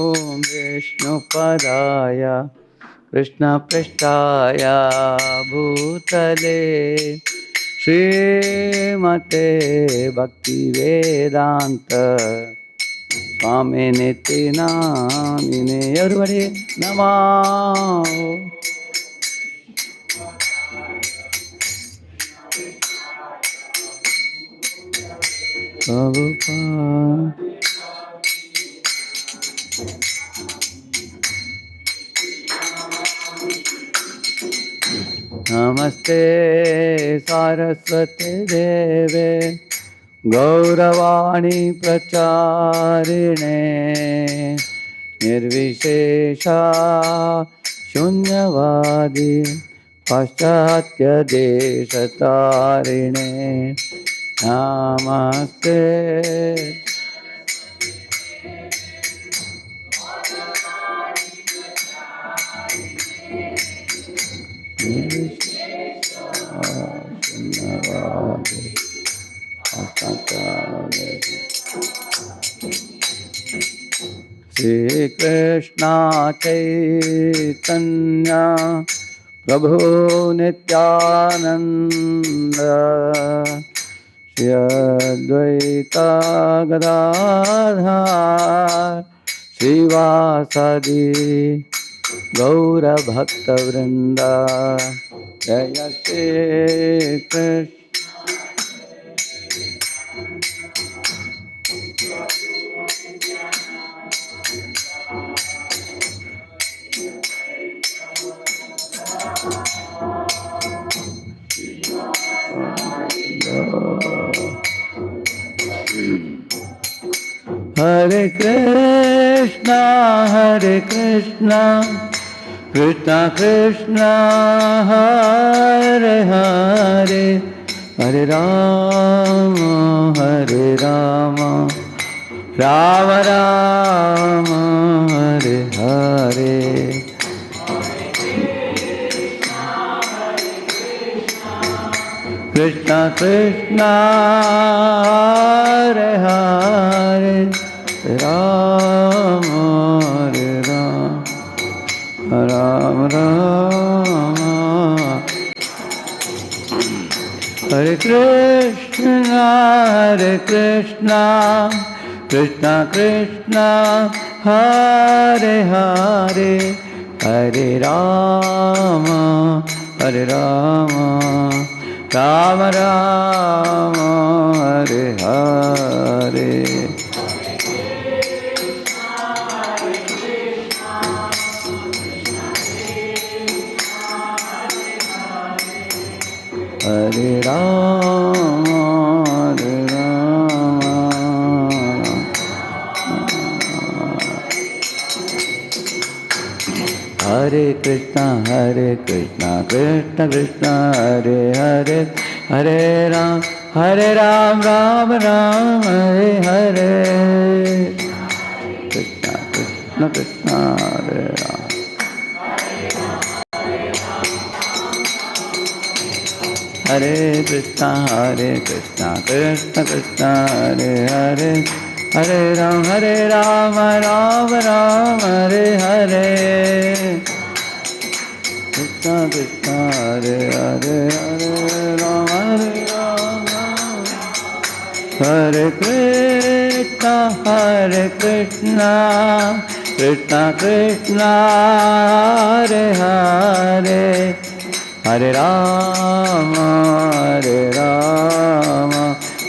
ॐ विष्णुपदाय कृष्णपृष्ठाय भूतले श्रीमते Bhaktivedanta स्वामिनिति नामिने. Everybody, Namo. Prabhupada. Namaste Saraswati Deve Gauravani Pracharine Nirvishesha Shunyavadi Paschatya Deshatarine. Namaste Shunyavadi Shri Krishna Chaitanya Prabhu Nityananda Shri Advaita Gadadhar Srivasadi Gaura Bhakta Vrinda. Jaya Shri Krishna. Hare Krishna, Hare Krishna, Krishna Krishna, Hare Hare, Hare Rama, Hare Rama, Rama Rama, Hare Hare. Krishna Krishna, Hare Hare, Rama Hare Rama, Rama Rama. Hare Krishna, Hare Krishna, Krishna Krishna, Hare Hare, Hare Rama, Hare Rama, Rama Rama, Hare Hare. Hare Rama, Hare Rama. Hare Krishna, Krishna Krishna, Hare Hare, Hare Ram, Ram Ram, Hare Hare. Krishna Krishna Krishna, Hare Ram. Hare Krishna, Krishna Krishna, Hare Hare, Hare Ram, Ram Ram, Hare Hare. Krishna Krishna, Hare Hare, Hare Ram, Hare Krishna, Krishna Krishna, Hare Hare, Hare Rama,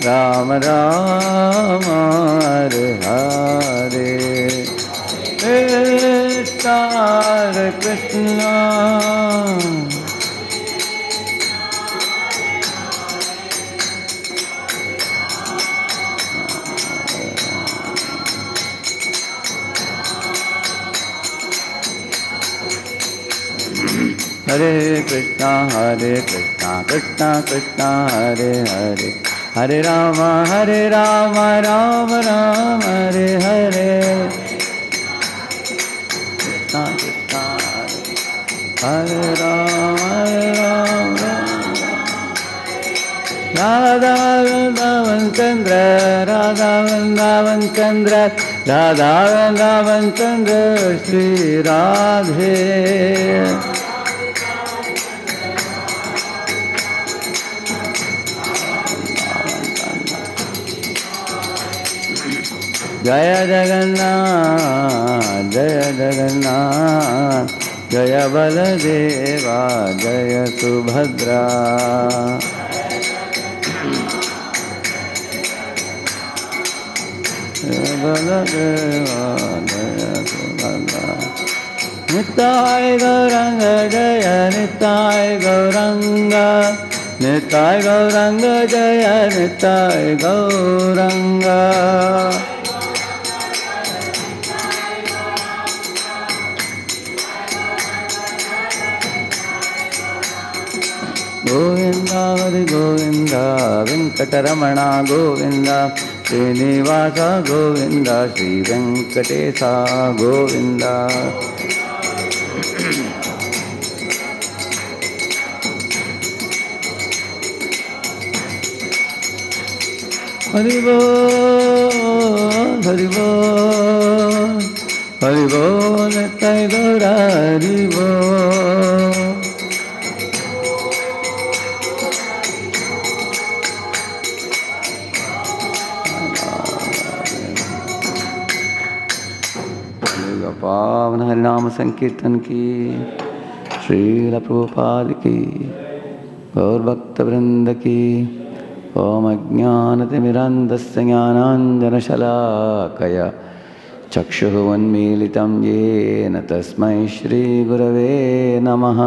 Rama Rama, Hare Hare. Krishna, Hare Krishna. Hare Krishna, Krishna Krishna, Hare Hare, Hare Rama, Rama Rama, Hare Hare. Krishna Krishna, Hare Rama, Radha Vrindavan Chandra, Radha Vrindavan Chandra, Radha Vrindavan Chandra Shri Radhe. Jaya Jagannath, Jaya Jagannath, Jaya Baladeva, Jaya Subhadra. Jaya Baladeva, Jaya Subhadra. Nittai Gauranga, Jaya Nittai Gauranga, Nittai Gauranga, Jaya Nittai Gauranga. Govinda Hari Govinda, Venkataramana Govinda, Srinivasa Govinda, Sri Venkatesa Govinda. Hari Bol, Hari Bol, Hari Bol, Nittai Gaura Hari Bol. पावन हरिनाम संकीर्तन की, श्रील प्रभुपाद की, गौर भक्त वृंद की। ओम अज्ञानतिमिरन्धस्य ज्ञानाञ्जनशलाकया चक्षुरुन्मीलितं येन तस्मै श्रीगुरवे नमः।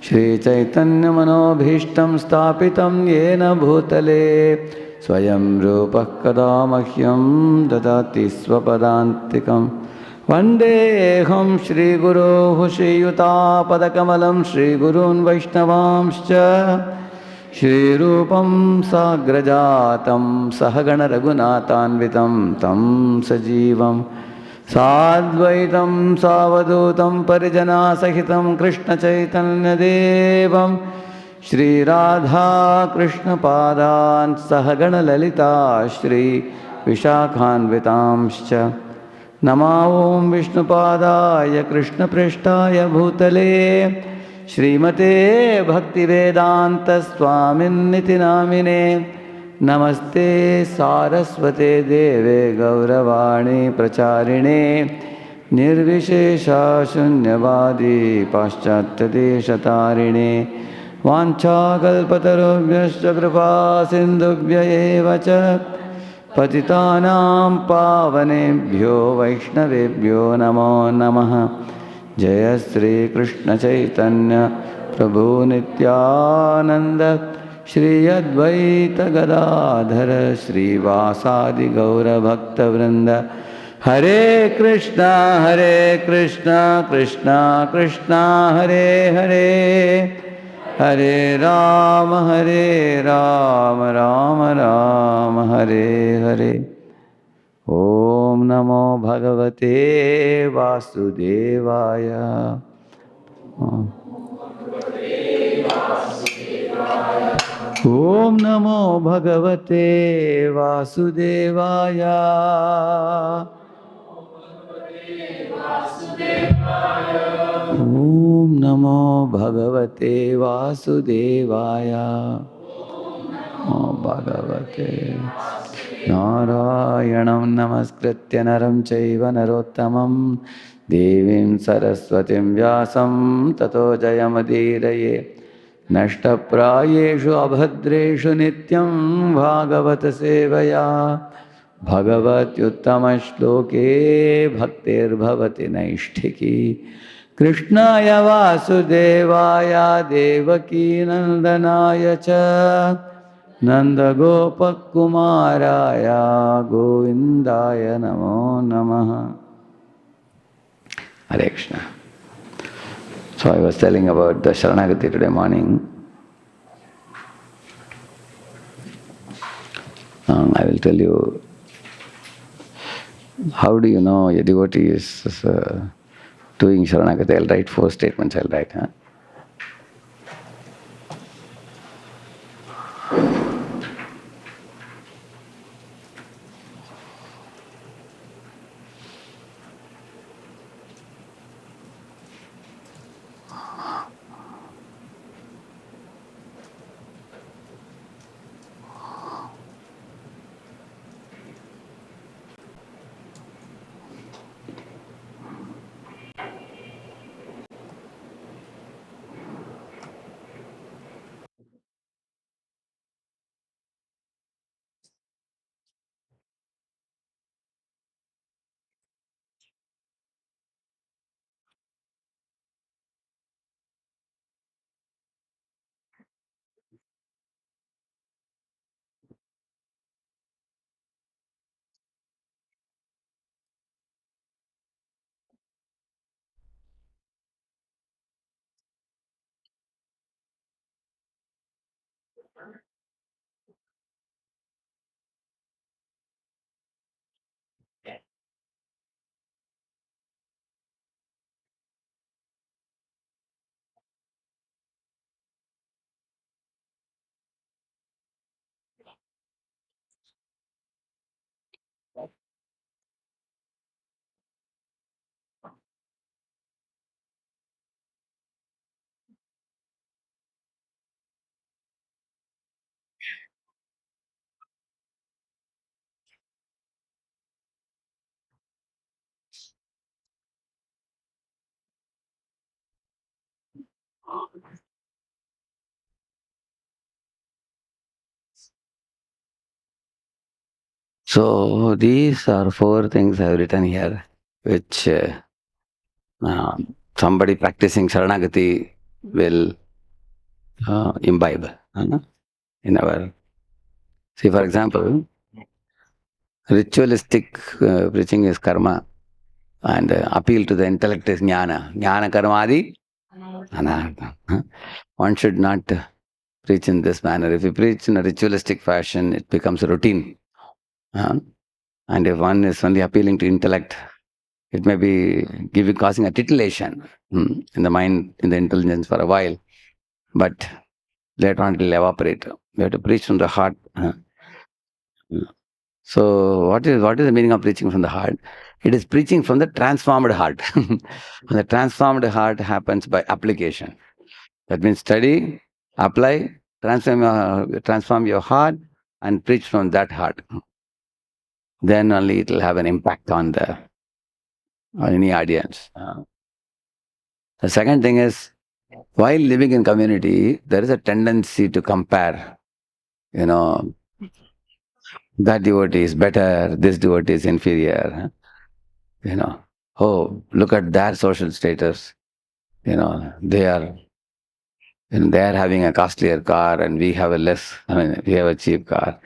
श्रीचैतन्यमनोभीष्टं स्थापितं येन भूतले स्वयं रूपः कदा मह्यं ददाति स्वपदान्तिकम्। वन्देऽहं श्रीगुरोः श्रीयुतापदकमलं श्रीगुरून् वैष्णवांश्च श्रीरूपं साग्रजातं सहगणरघुनाथान्वितं तं सजीवं साद्वैतं सावधूतं परिजनासहितं कृष्णचैतन्यदेवं श्रीराधाकृष्णपादान् सहगणललिता श्रीविशाखान्वितांश्च नमो ॐ विष्णुपादाय कृष्णप्रेष्ठाय भूतले श्रीमते भक्तिवेदान्तस्वामिन्निति नामिने। नमस्ते सारस्वते देवे गौरवाणी प्रचारिणे निर्विशेषशून्यवादी पाश्चात्यदेशतारिणे। वाञ्छाकल्पतरुभ्यश्च कृपा सिन्धुभ्य एव च पतितानां पावनेभ्यो वैष्णवेभ्यो नमो नमः। जय श्री कृष्ण चैतन्य प्रभु नित्यानंद श्री अद्वैत गदाधर श्रीवासादि गौरभक्तवृंद। हरे कृष्णा कृष्णा कृष्णा हरे हरे, हरे राम राम राम हरे हरे। ओम नमो भगवते वासुदेवाय। ओम नमो भगवते वासुदेवाय। ओम नमो भगवते वासुदेवाय। ओम भगवते नारायणं नमस्कृत्य नरं चैव नरोत्तमं देवीं सरस्वतीं व्यासं ततो जयमुदीरये। नष्टप्रायेषु अभद्रेषु नित्यं भागवत सेवया भगवत्युत्तमश्लोके भक्तिर्भवति नैष्ठिकी। कृष्णाय वासुदेवाय देवकी नन्दनाय च नन्दगोपकुमाराय गोविन्दाय नमो नमः। Hare Krishna. So I was telling about the Sharanagati today morning. I will tell you, how do you know a devotee is doing Sharanagati? I'll write 4 statements, I'll write. Huh? So these are four things I have written here, which somebody practicing Sharanagati will imbibe in our. See, for example, ritualistic preaching is karma, and appeal to the intellect is jnana. Jnana karmadi anartha. One should not preach in this manner. If you preach in a ritualistic fashion, it becomes a routine. And if one is only appealing to intellect, it may be causing a titillation in the mind, in the intelligence for a while, but later on it will evaporate. We have to preach from the heart. So what is the meaning of preaching from the heart? It is preaching from the transformed heart. And the transformed heart happens by application. That means study, apply, transform your heart, and preach from that heart. Then only it will have an impact on any audience. The second thing is, while living in community, there is a tendency to compare. You know, that devotee is better, this devotee is inferior. You know, oh, look at their social status. You know, they are having a costlier car and we have a less, we have a cheap car.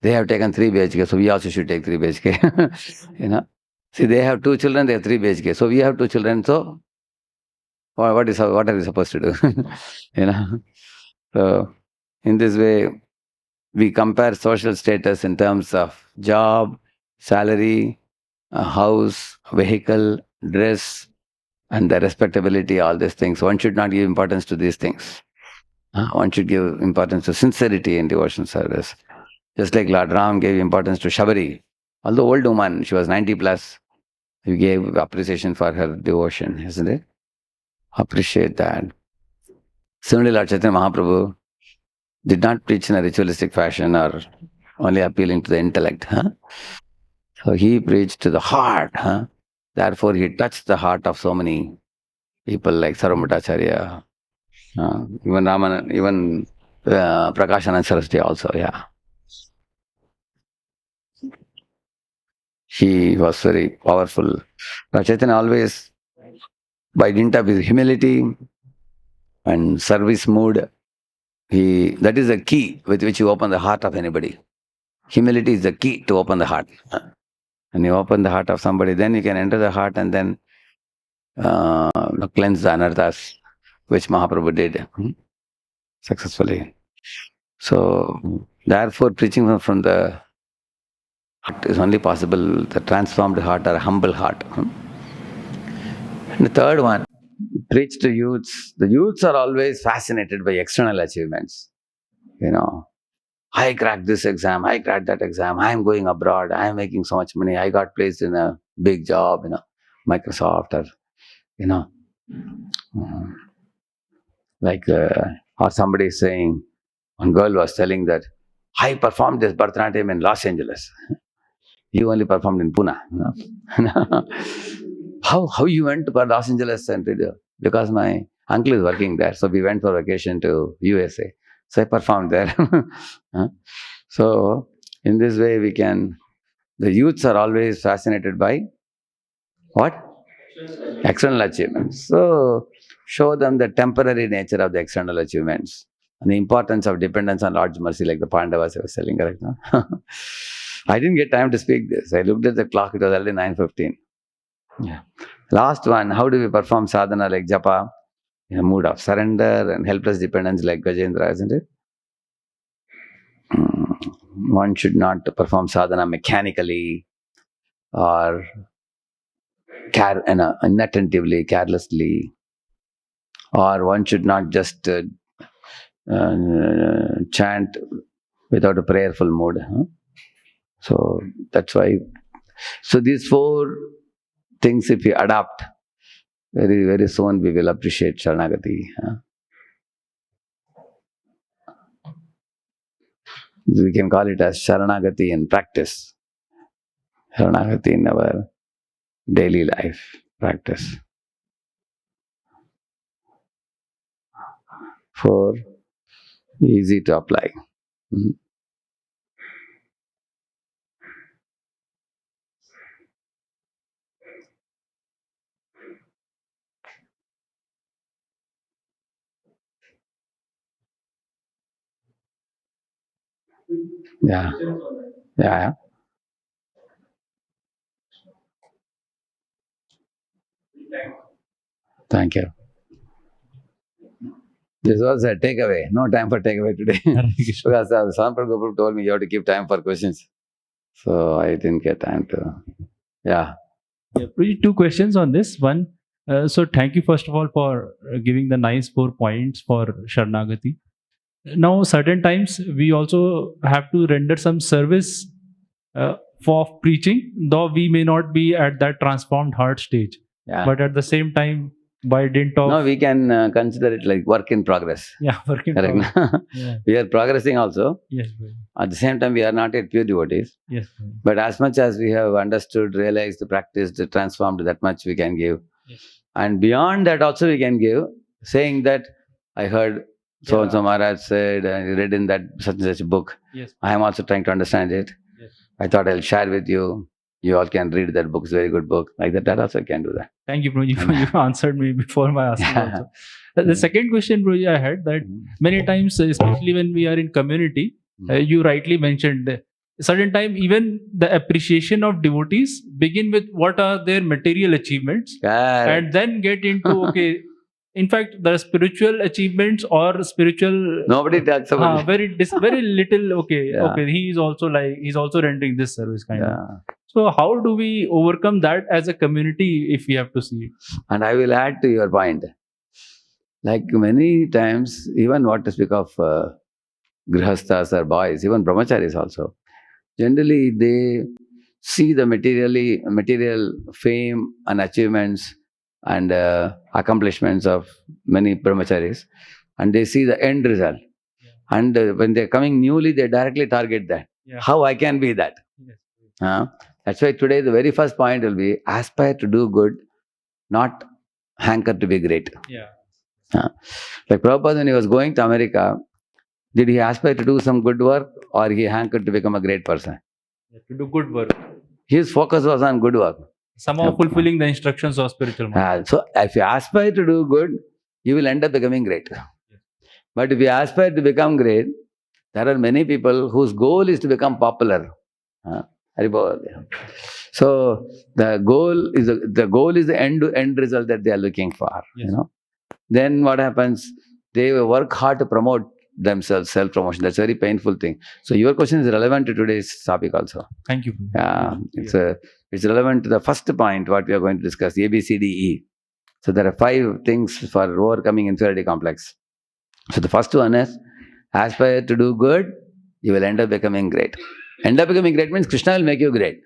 They have taken 3 BHK, so we also should take 3 BHK. See, they have 2 children, they have 3 BHK. So we have 2 children, so what are we supposed to do? you know. So in this way, we compare social status in terms of job, salary, house, vehicle, dress, and the respectability, all these things. One should not give importance to these things. One should give importance to sincerity in devotion service. Just like Lord Ram gave importance to Shabari. Although old woman, she was 90 plus, he gave appreciation for her devotion, isn't it? Appreciate that. Similarly, Lord Chaitanya Mahaprabhu did not preach in a ritualistic fashion or only appealing to the intellect. So he preached to the heart. Therefore, he touched the heart of so many people like Sarvamutacharya, even Prakashanand Saraswati also, yeah. He was very powerful. Lord Chaitanya always, by dint of his humility and service mood, that is the key with which you open the heart of anybody. Humility is the key to open the heart. And you open the heart of somebody, then you can enter the heart and then cleanse the anarthas, which Mahaprabhu did successfully. So, therefore, preaching from the heart is only possible, the transformed heart or a humble heart. And the third one, preach to youths. The youths are always fascinated by external achievements. I cracked this exam, I cracked that exam, I'm going abroad, I'm making so much money, I got placed in a big job, Microsoft or, you know, like, or somebody is saying, one girl was telling that, I performed this Bharatanatyam in Los Angeles. You only performed in Pune. How you went to Los Angeles and did it? Because my uncle is working there. So we went for vacation to USA. So I performed there. So in this way the youths are always fascinated by what? External achievements. So show them the temporary nature of the external achievements and the importance of dependence on Lord's mercy, like the Pandavas I was telling right now. I didn't get time to speak this. I looked at the clock, it was already 9:15. Yeah. Last one, how do we perform sadhana like japa? In a mood of surrender and helpless dependence like Gajendra, isn't it? one should not perform sadhana mechanically or inattentively, carelessly, or one should not just chant without a prayerful mood. So that's why. So these 4 things, if we adopt, very, very soon we will appreciate Sharanagati. We can call it as Sharanagati in practice. Sharanagati in our daily life practice. 4, easy to apply. Yeah. Yeah. Thank you. This was a takeaway. No time for takeaway today. Because Sampal Gopal told me you have to keep time for questions. So I didn't get time to. Yeah. Yeah, 2 questions on this. One, so thank you first of all for giving the nice 4 points for Sharanagati. Now, certain times we also have to render some service for preaching, though we may not be at that transformed heart stage. Yeah. But at the same time, by dint of... No, we can consider it like work in progress. Yeah, work in Correct. progress. Yeah. We are progressing also. Yes. At the same time, we are not yet pure devotees. Yes. But as much as we have understood, realized, practiced, transformed, that much we can give. Yes. And beyond that also we can give, saying that I heard so-and-so Maharaj said, I read in that such and such book. Yes. I am also trying to understand it. Yes. I thought I'll share with you. You all can read that book. It's a very good book. Like that also can do that. Thank you, Prabhuji. You answered me before my asking also. The second question, Prabhuji, I had that many times, especially when we are in community, you rightly mentioned that certain time even the appreciation of devotees begin with what are their material achievements, and then get into in fact the spiritual achievements or spiritual nobody talks about very little. He's also rendering this service kind of. So how do we overcome that as a community if we have to see it? And I will add to your point. Like many times, even what to speak of grihasthas or boys, even brahmacharis also, generally they see the material fame and achievements and accomplishments of many brahmacharis, and they see the end result. Yeah. And when they're coming newly, they directly target that. Yeah. How I can be that? Yes. That's why today the very first point will be aspire to do good, not hanker to be great. Yeah. Like Prabhupada, when he was going to America, did he aspire to do some good work or he hankered to become a great person? To do good work. His focus was on good work. Somehow fulfilling the instructions of spiritual master. So if you aspire to do good, you will end up becoming great. Yes. But if you aspire to become great, there are many people whose goal is to become popular. So the goal is the end result that they are looking for. Yes. Then what happens? They work hard to promote themselves, self-promotion. That's a very painful thing. So your question is relevant to today's topic also. Thank you. It's relevant to the first point what we are going to discuss, A, B, C, D, E. So there are 5 things for overcoming inferiority complex. So the first one is aspire to do good, you will end up becoming great. End up becoming great means Krishna will make you great.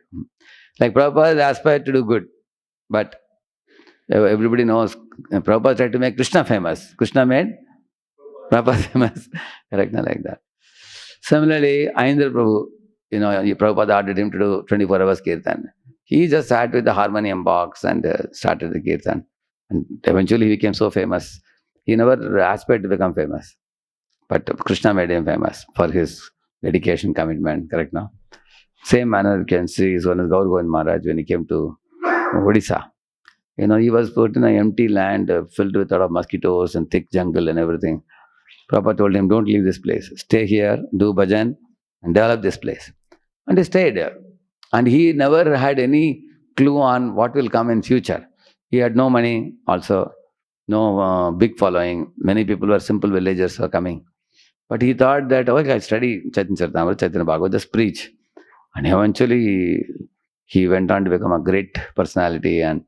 Like Prabhupada aspired to do good, but everybody knows Prabhupada tried to make Krishna famous. Krishna made Prabhupada famous. Correct? Like that. Similarly, Ayendra Prabhu, Prabhupada ordered him to do 24 hours kirtan. He just sat with the harmonium box and started the kirtan. And eventually he became so famous. He never aspired to become famous. But Krishna made him famous for his dedication, commitment. Correct now? Same manner you can see is one is Gaur Govind Maharaj when he came to Odisha. He was put in an empty land filled with a lot of mosquitoes and thick jungle and everything. Prabhupada told him, don't leave this place. Stay here, do bhajan and develop this place. And he stayed there. And he never had any clue on what will come in future. He had no money also, no big following. Many people were simple villagers were coming. But he thought that, okay, I study Chaitanya Charitamrita, Chaitanya Bhagavad, just preach. And eventually he went on to become a great personality, and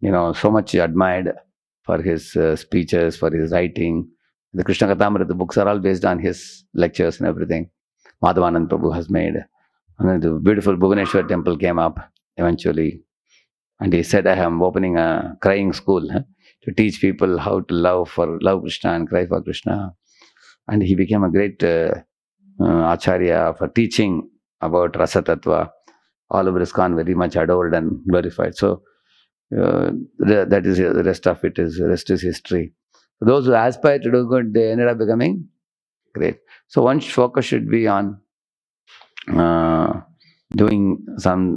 so much admired for his speeches, for his writing. The Krishna Katamrita, the books are all based on his lectures and everything. Madhavanand Prabhu has made. And then the beautiful Bhubaneswar temple came up eventually. And he said, I am opening a crying school to teach people how to love Krishna and cry for Krishna. And he became a great acharya for teaching about Rasa Tattva. All over ISKCON very much adored and glorified. So that is the rest of it is history. Those who aspire to do good, they ended up becoming great. So one's focus should be on doing some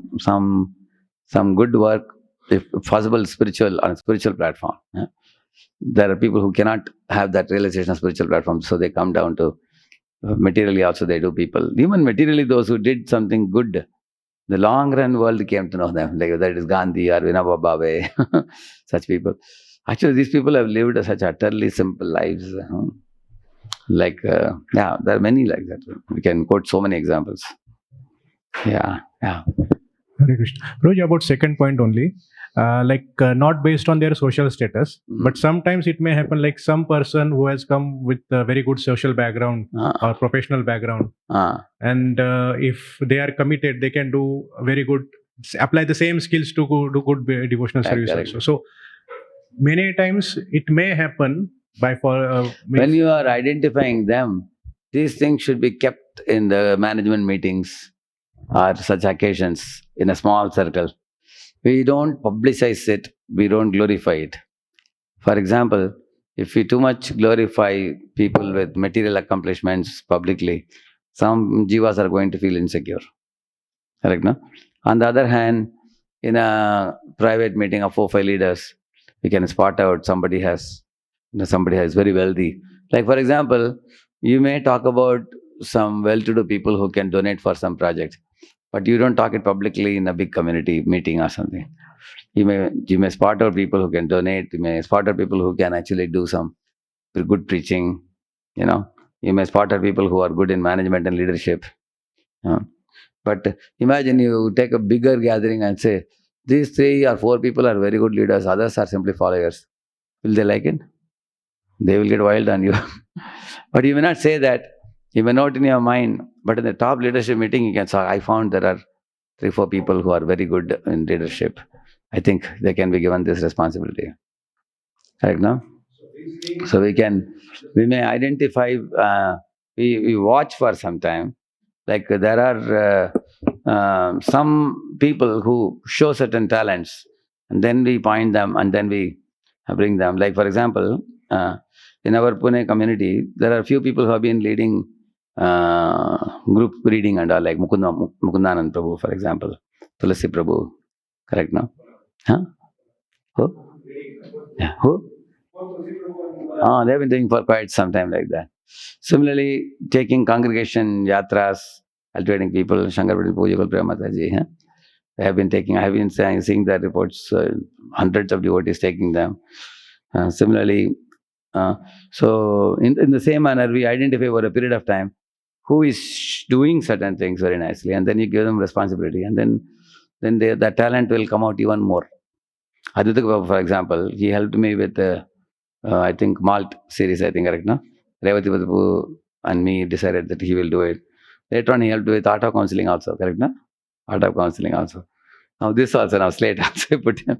good work, if possible, on a spiritual platform. There are people who cannot have that realization of spiritual platform, so they come down to materially also they do people. Even materially, those who did something good, the long run world came to know them, like that is Gandhi or Vinoba Bhave, such people. Actually, these people have lived such utterly simple lives. There are many like that. We can quote so many examples. Yeah. Hare Krishna. Prabhuji, about second point only, not based on their social status, but sometimes it may happen like some person who has come with a very good social background or professional background, and if they are committed, they can do very good, apply the same skills to do good devotional service also. So many times it may happen when you are identifying them, these things should be kept in the management meetings or such occasions in a small circle. We don't publicize it, we don't glorify it. For example, if we too much glorify people with material accomplishments publicly, some jivas are going to feel insecure. Correct, no? On the other hand, in a private meeting of 4-5 leaders, we can spot out somebody has very wealthy. Like for example, you may talk about some well-to-do people who can donate for some project, but you don't talk it publicly in a big community meeting or something. You may spot out people who can donate. You may spot out people who can actually do some good preaching. You may spot out people who are good in management and leadership. But imagine you take a bigger gathering and say, these 3 or 4 people are very good leaders, others are simply followers. Will they like it? They will get wild on you. But you may not say that. You may note in your mind, but in the top leadership meeting, you can say, I found there are 3-4 people who are very good in leadership. I think they can be given this responsibility. Correct, no? So we may identify, we watch for some time. Like there are some people who show certain talents, and then we point them and then we bring them. Like for example, in our Pune community, there are a few people who have been leading group reading and all, like Mukundanand Prabhu, for example, Tulasi Prabhu. Correct, no? Huh? Who? Yeah, who? They've been doing for quite some time like that. Similarly, taking congregation yatras, cultivating people, Shankarpati Pujagul Premataji. I have been seeing the reports, hundreds of devotees taking them. Similarly, so in the same manner, we identify over a period of time who is doing certain things very nicely, and then you give them responsibility, and then that talent will come out even more. Aditya Babu, for example, he helped me with I think Malt series, I think, correct, no? Revati Babu and me decided that he will do it. Later on, he helped with art of counseling also, correct, no? Art of counseling also. Now this also, now SLATE also put him.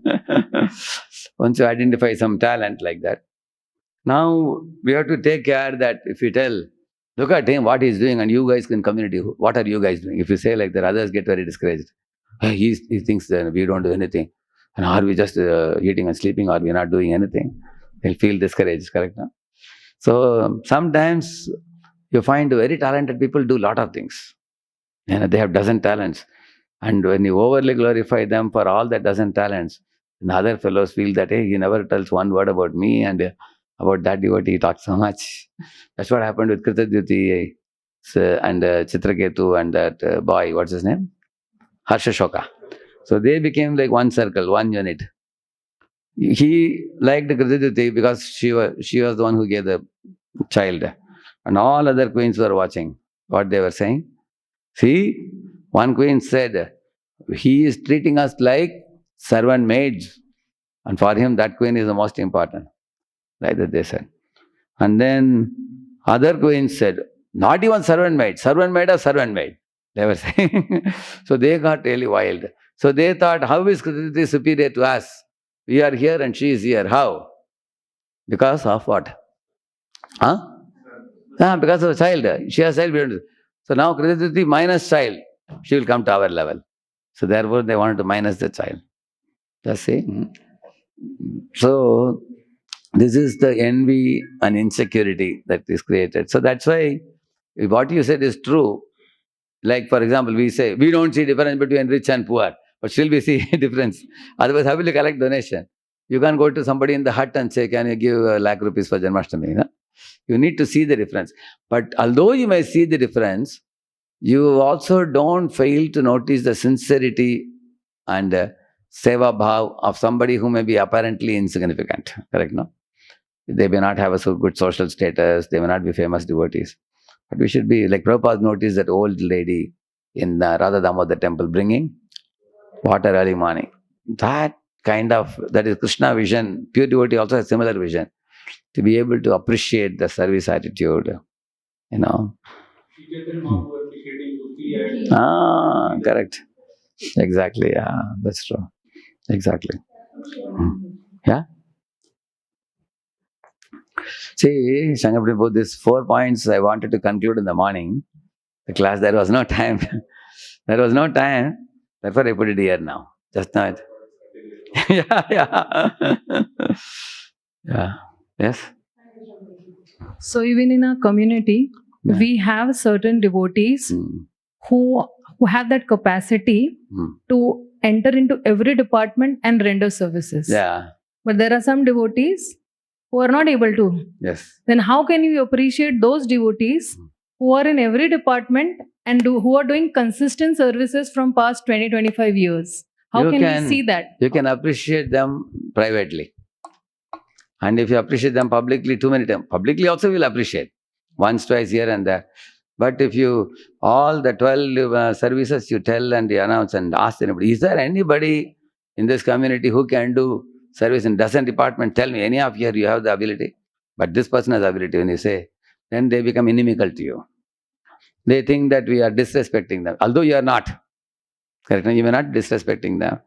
Once you identify some talent like that, now we have to take care that if you tell, look at him, what he's doing, and you guys in community, what are you guys doing? If you say like that, others get very discouraged. He thinks that we don't do anything. And are we just eating and sleeping, or we are not doing anything? They'll feel discouraged, correct? No? So sometimes you find very talented people do a lot of things. They have dozen talents. And when you overly glorify them for all that dozen talents, the other fellows feel that, hey, he never tells one word about me, and about that devotee he talks so much. That's what happened with Kritadyuti and Chitraketu and that boy, what's his name? Harsha Shoka. So they became like one circle, one unit. He liked Kritadyuti because she was the one who gave the child. And all other queens were watching what they were saying. See, one queen said, he is treating us like servant maids. And for him, that queen is the most important. Like that they said. And then other queens said, not even servant maid or servant maid. They were saying. So they got really wild. So they thought, how is Kriti superior to us? We are here and she is here. How? Because of what? Huh? Because of a child. She has child. So now Kriti minus child. She will come to our level. So therefore they wanted to minus the child. Just see. So this is the envy and insecurity that is created. So that's why what you said is true. Like for example, we say, we don't see difference between rich and poor, but still we see difference. Otherwise, how will you collect donation? You can't go to somebody in the hut and say, can you give a lakh rupees for Janmashtami? No? You need to see the difference. But although you may see the difference, you also don't fail to notice the sincerity and seva bhav of somebody who may be apparently insignificant. Correct, no? They may not have a so good social status, they may not be famous devotees. But we should be, like Prabhupada noticed that old lady in the Radha Damodar temple bringing water early morning. That is Krishna vision. Pure devotee also has similar vision. To be able to appreciate the service attitude, you know. Correct. Exactly, yeah, that's true. Exactly. Yeah. See, Shankarapati, these 4 points I wanted to conclude in the morning. The class, there was no time. There was no time. Therefore, I put it here now. Just now. Yeah. Yeah. Yes. So even in our community, Yeah. we have certain devotees who have that capacity to enter into every department and render services. Yeah. But there are some devotees who are not able to. Yes. Then how can you appreciate those devotees who are in every department and who are doing consistent services from past 20-25 years? How can we see that? You can appreciate them privately. And if you appreciate them publicly too many times, publicly also will appreciate. Once, twice, here and there. But if you, all the 12 services you tell and you announce and ask anybody, is there anybody in this community who can do service in dozen department? Tell me, any of you have the ability. But this person has ability. When you say, then they become inimical to you. They think that we are disrespecting them. Although you are not. Correct? You may not be disrespecting them.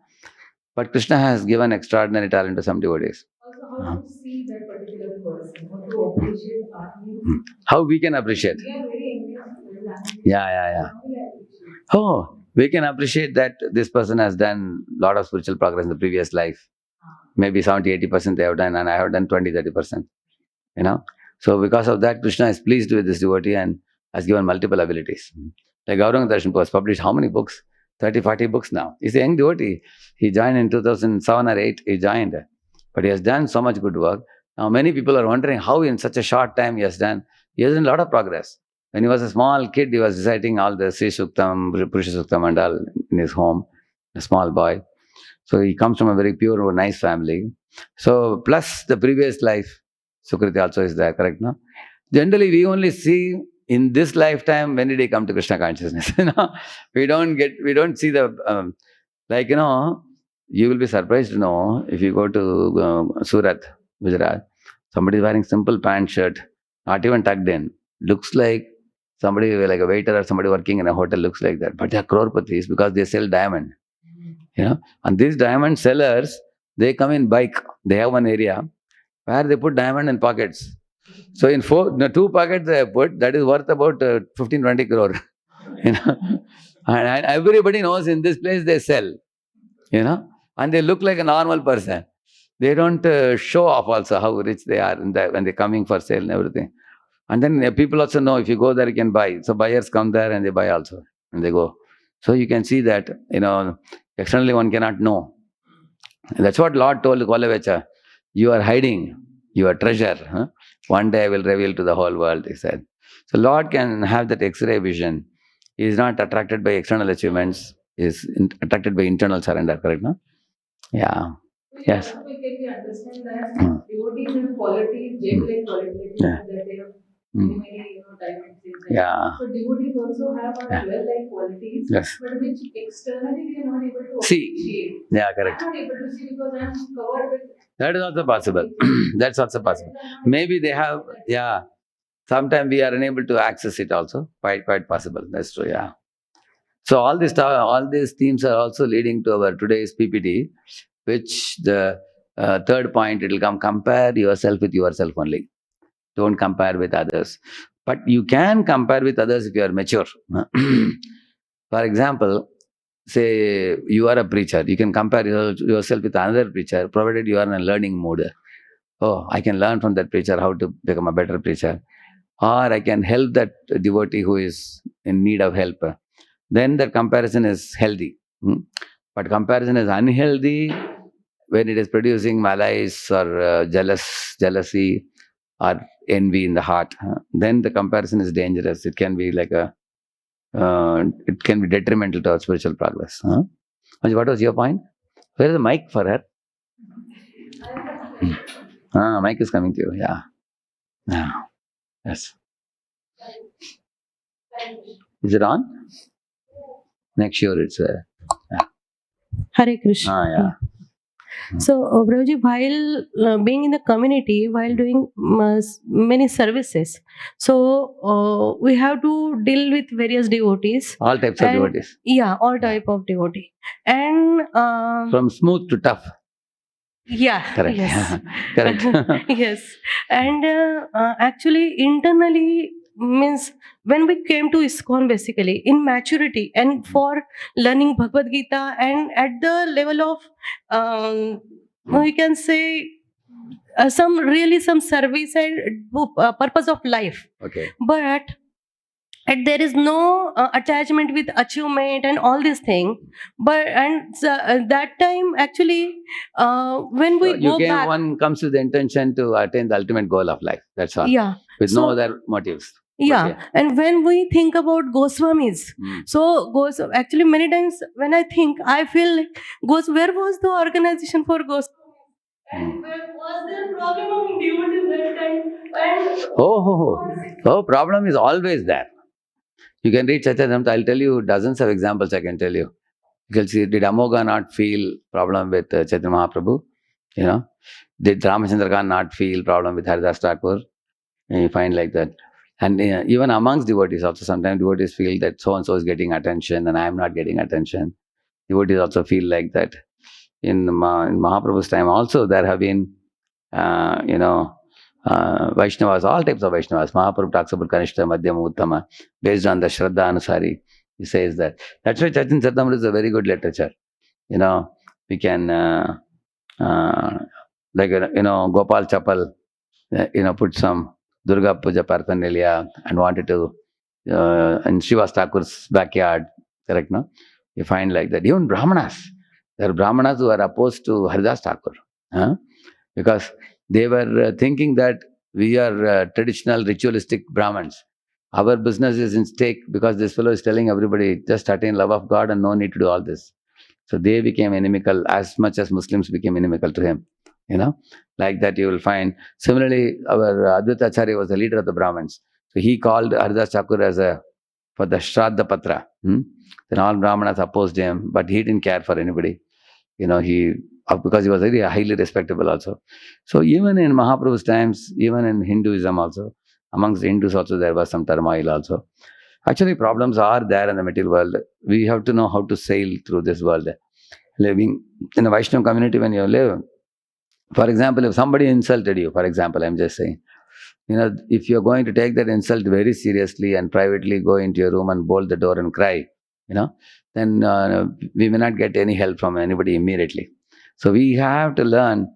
But Krishna has given extraordinary talent to some devotees. Also, how to see that particular person? How to appreciate our needs? How we can appreciate? We are very envious. Yeah. Oh, we can appreciate that this person has done a lot of spiritual progress in the previous life. Maybe 70-80% they have done, and I have done 20-30%. You know? So because of that, Krishna is pleased with this devotee and has given multiple abilities. Like Gauranga Darshan was published how many books? 30-40 books now. He's a young devotee. He joined in 2007 or 8, he joined. But he has done so much good work. Now many people are wondering how in such a short time he has done. He has done a lot of progress. When he was a small kid, he was reciting all the Sri Suktam, Purusha Suktam and all in his home, a small boy. So he comes from a very pure, nice family. So plus the previous life, Sukriti also is there, correct, no? Generally, we only see in this lifetime when did he come to Krishna consciousness. We don't see the, you will be surprised to know if you go to Surat, Gujarat, somebody is wearing simple pant shirt, not even tucked in, looks like somebody like a waiter or somebody working in a hotel looks like that. But they are crorepati's because they sell diamond. And these diamond sellers, they come in bike. They have one area where they put diamond in pockets. So in 2 pockets they have put, that is worth about 15-20 crore. And everybody knows in this place they sell. And they look like a normal person. They don't show off also how rich they are when they're coming for sale and everything. And then people also know if you go there, you can buy. So buyers come there and they buy also. And they go. So you can see that, externally one cannot know. And that's what Lord told Kwalavecha. You are hiding your treasure. Huh? One day I will reveal to the whole world, he said. So Lord can have that X-ray vision. He is not attracted by external achievements. He is attracted by internal surrender, correct, no? Yeah. Yes. Can we understand that devotees have qualities, J-like qualities that they have Mm. Yeah. So devotees also have our Yeah. 12 qualities, Yes. but which externally we are not able to See. appreciate. Yeah, correct. I'm not able to see because I'm covered with. That is also possible. That's also possible. Maybe they have, yeah. Sometimes we are unable to access it also. Quite possible. That's true, yeah. So all these themes are also leading to our today's PPT, which the third point, it will come, compare yourself with yourself only. Don't compare with others. But you can compare with others if you are mature. For example, say you are a preacher. You can compare yourself with another preacher, provided you are in a learning mode. Oh, I can learn from that preacher how to become a better preacher. Or I can help that devotee who is in need of help. Then the comparison is healthy. But comparison is unhealthy when it is producing malice or jealousy or envy in the heart. Then the comparison is dangerous. It can be like it can be detrimental to our spiritual progress. Anju, what was your point? Where is the mic for her? Mic is coming to you. Yeah. Yeah. Yes. Is it on? Make sure it's Hare Krishna. yeah. So, Prabhuji, while being in the community, while doing many services, so we have to deal with various devotees. All types of And- devotees. Yeah, all type of devotee. And From smooth to tough. yeah, Correct. yes. Correct. Yes. And actually, internally, means when we came to ISKCON, basically in maturity and for learning Bhagavad Gita, and at the level of we can say some service and purpose of life, Okay. but there is no attachment with achievement and all these things. But that time actually when we go back, one comes with the intention to attain the ultimate goal of life. That's all. yeah, With so- no other motives. yeah. Okay. And when we think about Goswamis, so actually many times when I think, I feel like where was the organization for Goswamis? And where was there problem among devotees that time? And Problem is always there. You can read Chaitanya. I'll tell you dozens of examples I can tell you. You can see, did Amoga not feel problem with Chaitanya Mahaprabhu? You know, did Ramachandra Khan not feel problem with Haridas Thakur? And you find like that. And even amongst devotees also, sometimes devotees feel that so-and-so is getting attention and I am not getting attention. Devotees also feel like that. In Mahaprabhu's time also, there have been, Vaishnavas, all types of Vaishnavas. Mahaprabhu talks about Kanishta, Madhyama, Uttama, based on the Shraddha Anusari. He says that. That's why Chaitanya Charitamrita is a very good literature. We can, Gopal Chapal, put some Durga Puja paraphernalia and wanted to, in Srivas Thakur's backyard, correct, no? You find like that. Even Brahmanas. There are Brahmanas who are opposed to Haridas Thakur. Because they were thinking that we are traditional ritualistic Brahmins. Our business is in stake because this fellow is telling everybody just attain love of God and no need to do all this. So they became inimical as much as Muslims became inimical to him. Like that you will find. Similarly, our Advaita Acharya was the leader of the Brahmins. So he called Haridas Thakur for the Shraddha Patra. Then all Brahmanas opposed him, but he didn't care for anybody. Because he was very highly respectable also. So even in Mahaprabhu's times, even in Hinduism also, amongst the Hindus also there was some turmoil also. Actually, problems are there in the material world. We have to know how to sail through this world. Living in a Vaishnava community, when you live, for example, if somebody insulted you, for example, I'm just saying, if you're going to take that insult very seriously and privately go into your room and bolt the door and cry, then we may not get any help from anybody immediately. So we have to learn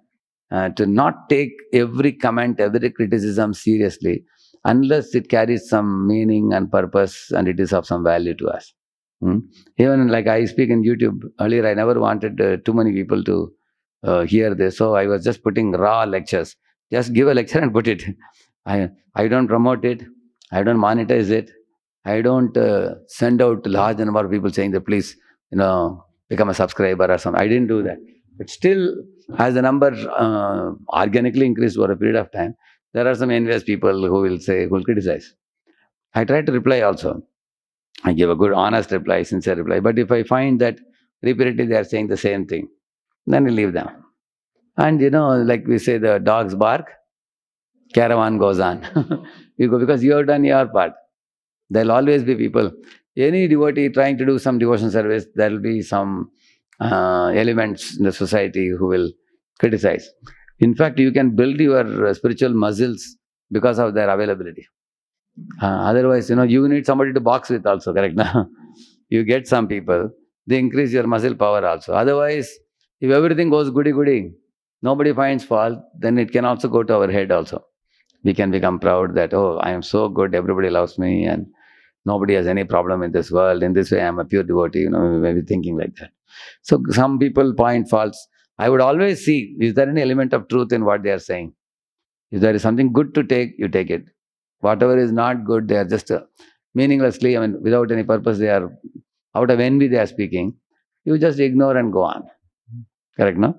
to not take every comment, every criticism seriously unless it carries some meaning and purpose and it is of some value to us. Even like I speak in YouTube, earlier I never wanted too many people to hear this. So I was just putting raw lectures. Just give a lecture and put it. I don't promote it. I don't monetize it. I don't send out large number of people saying that please, become a subscriber or something. I didn't do that. But still, as the number organically increased over a period of time, there are some envious people who will criticize. I try to reply also. I give a good, honest reply, sincere reply. But if I find that repeatedly they are saying the same thing, then I leave them. And like we say, the dogs bark, caravan goes on. You go because you have done your part. There will always be people. Any devotee trying to do some devotion service, there will be some elements in the society who will criticize. In fact, you can build your spiritual muscles because of their availability. Otherwise, you need somebody to box with also, correct? Now, you get some people, they increase your muscle power also. Otherwise, if everything goes goody-goody, nobody finds fault, then it can also go to our head also. We can become proud that, oh, I am so good, everybody loves me, and nobody has any problem in this world. In this way, I am a pure devotee, maybe thinking like that. So some people point faults. I would always see, is there any element of truth in what they are saying? If there is something good to take, you take it. Whatever is not good, they are just meaninglessly, without any purpose, they are out of envy, they are speaking. You just ignore and go on. Correct, no?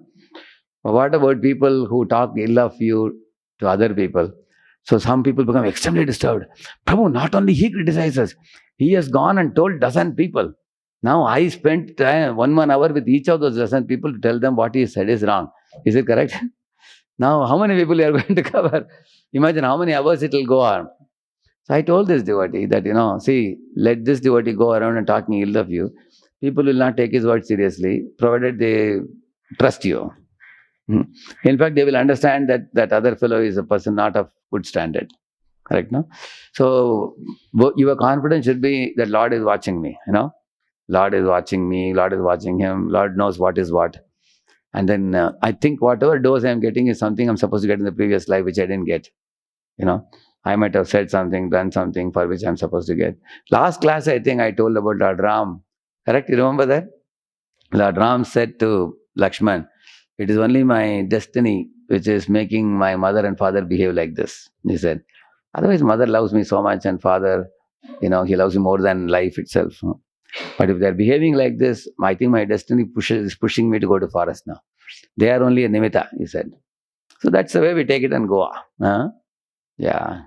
But what about people who talk ill of you to other people? So some people become extremely disturbed. Prabhu, not only he criticizes, he has gone and told dozen people. Now I spent 1 hour with each of those dozen people to tell them what he said is wrong. Is it correct? Now how many people you are going to cover? Imagine how many hours it will go on. So I told this devotee that, see, let this devotee go around and talking ill of you. People will not take his word seriously, provided they trust you. In fact, they will understand that other fellow is a person not of good standard. Correct, no? So your confidence should be that Lord is watching me, Lord is watching me, Lord is watching him, Lord knows what is what. And then I think whatever dose I am getting is something I'm supposed to get in the previous life, which I didn't get. I might have said something, done something for which I'm supposed to get. Last class, I think I told about Lord Ram. Correct? You remember that? Lord Ram said to Lakshman, it is only my destiny which is making my mother and father behave like this. He said, otherwise mother loves me so much and father, he loves me more than life itself. But if they're behaving like this, I think my destiny is pushing me to go to forest now. They are only a nimitta, he said. So that's the way we take it and go. Yeah. Yeah.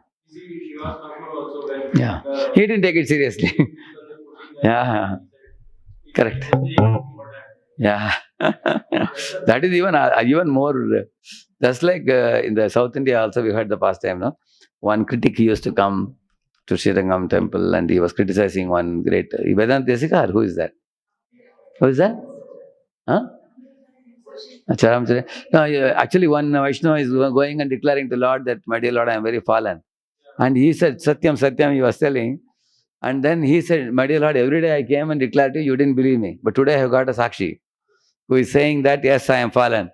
He didn't take it seriously. Yeah. Correct. Yeah. That is even more. Just like in the South India also we heard the past time, no? One critic, he used to come to Srirangam temple and he was criticizing one great Vedanta Desikar. Who is that? Who is that? Huh? No, actually one Vaishnava is going and declaring to Lord that, my dear Lord, I am very fallen. And he said, Satyam, Satyam, he was telling. And then he said, my dear Lord, every day I came and declared to you, you didn't believe me. But today I have got a Sakshi who is saying that, yes, I am fallen.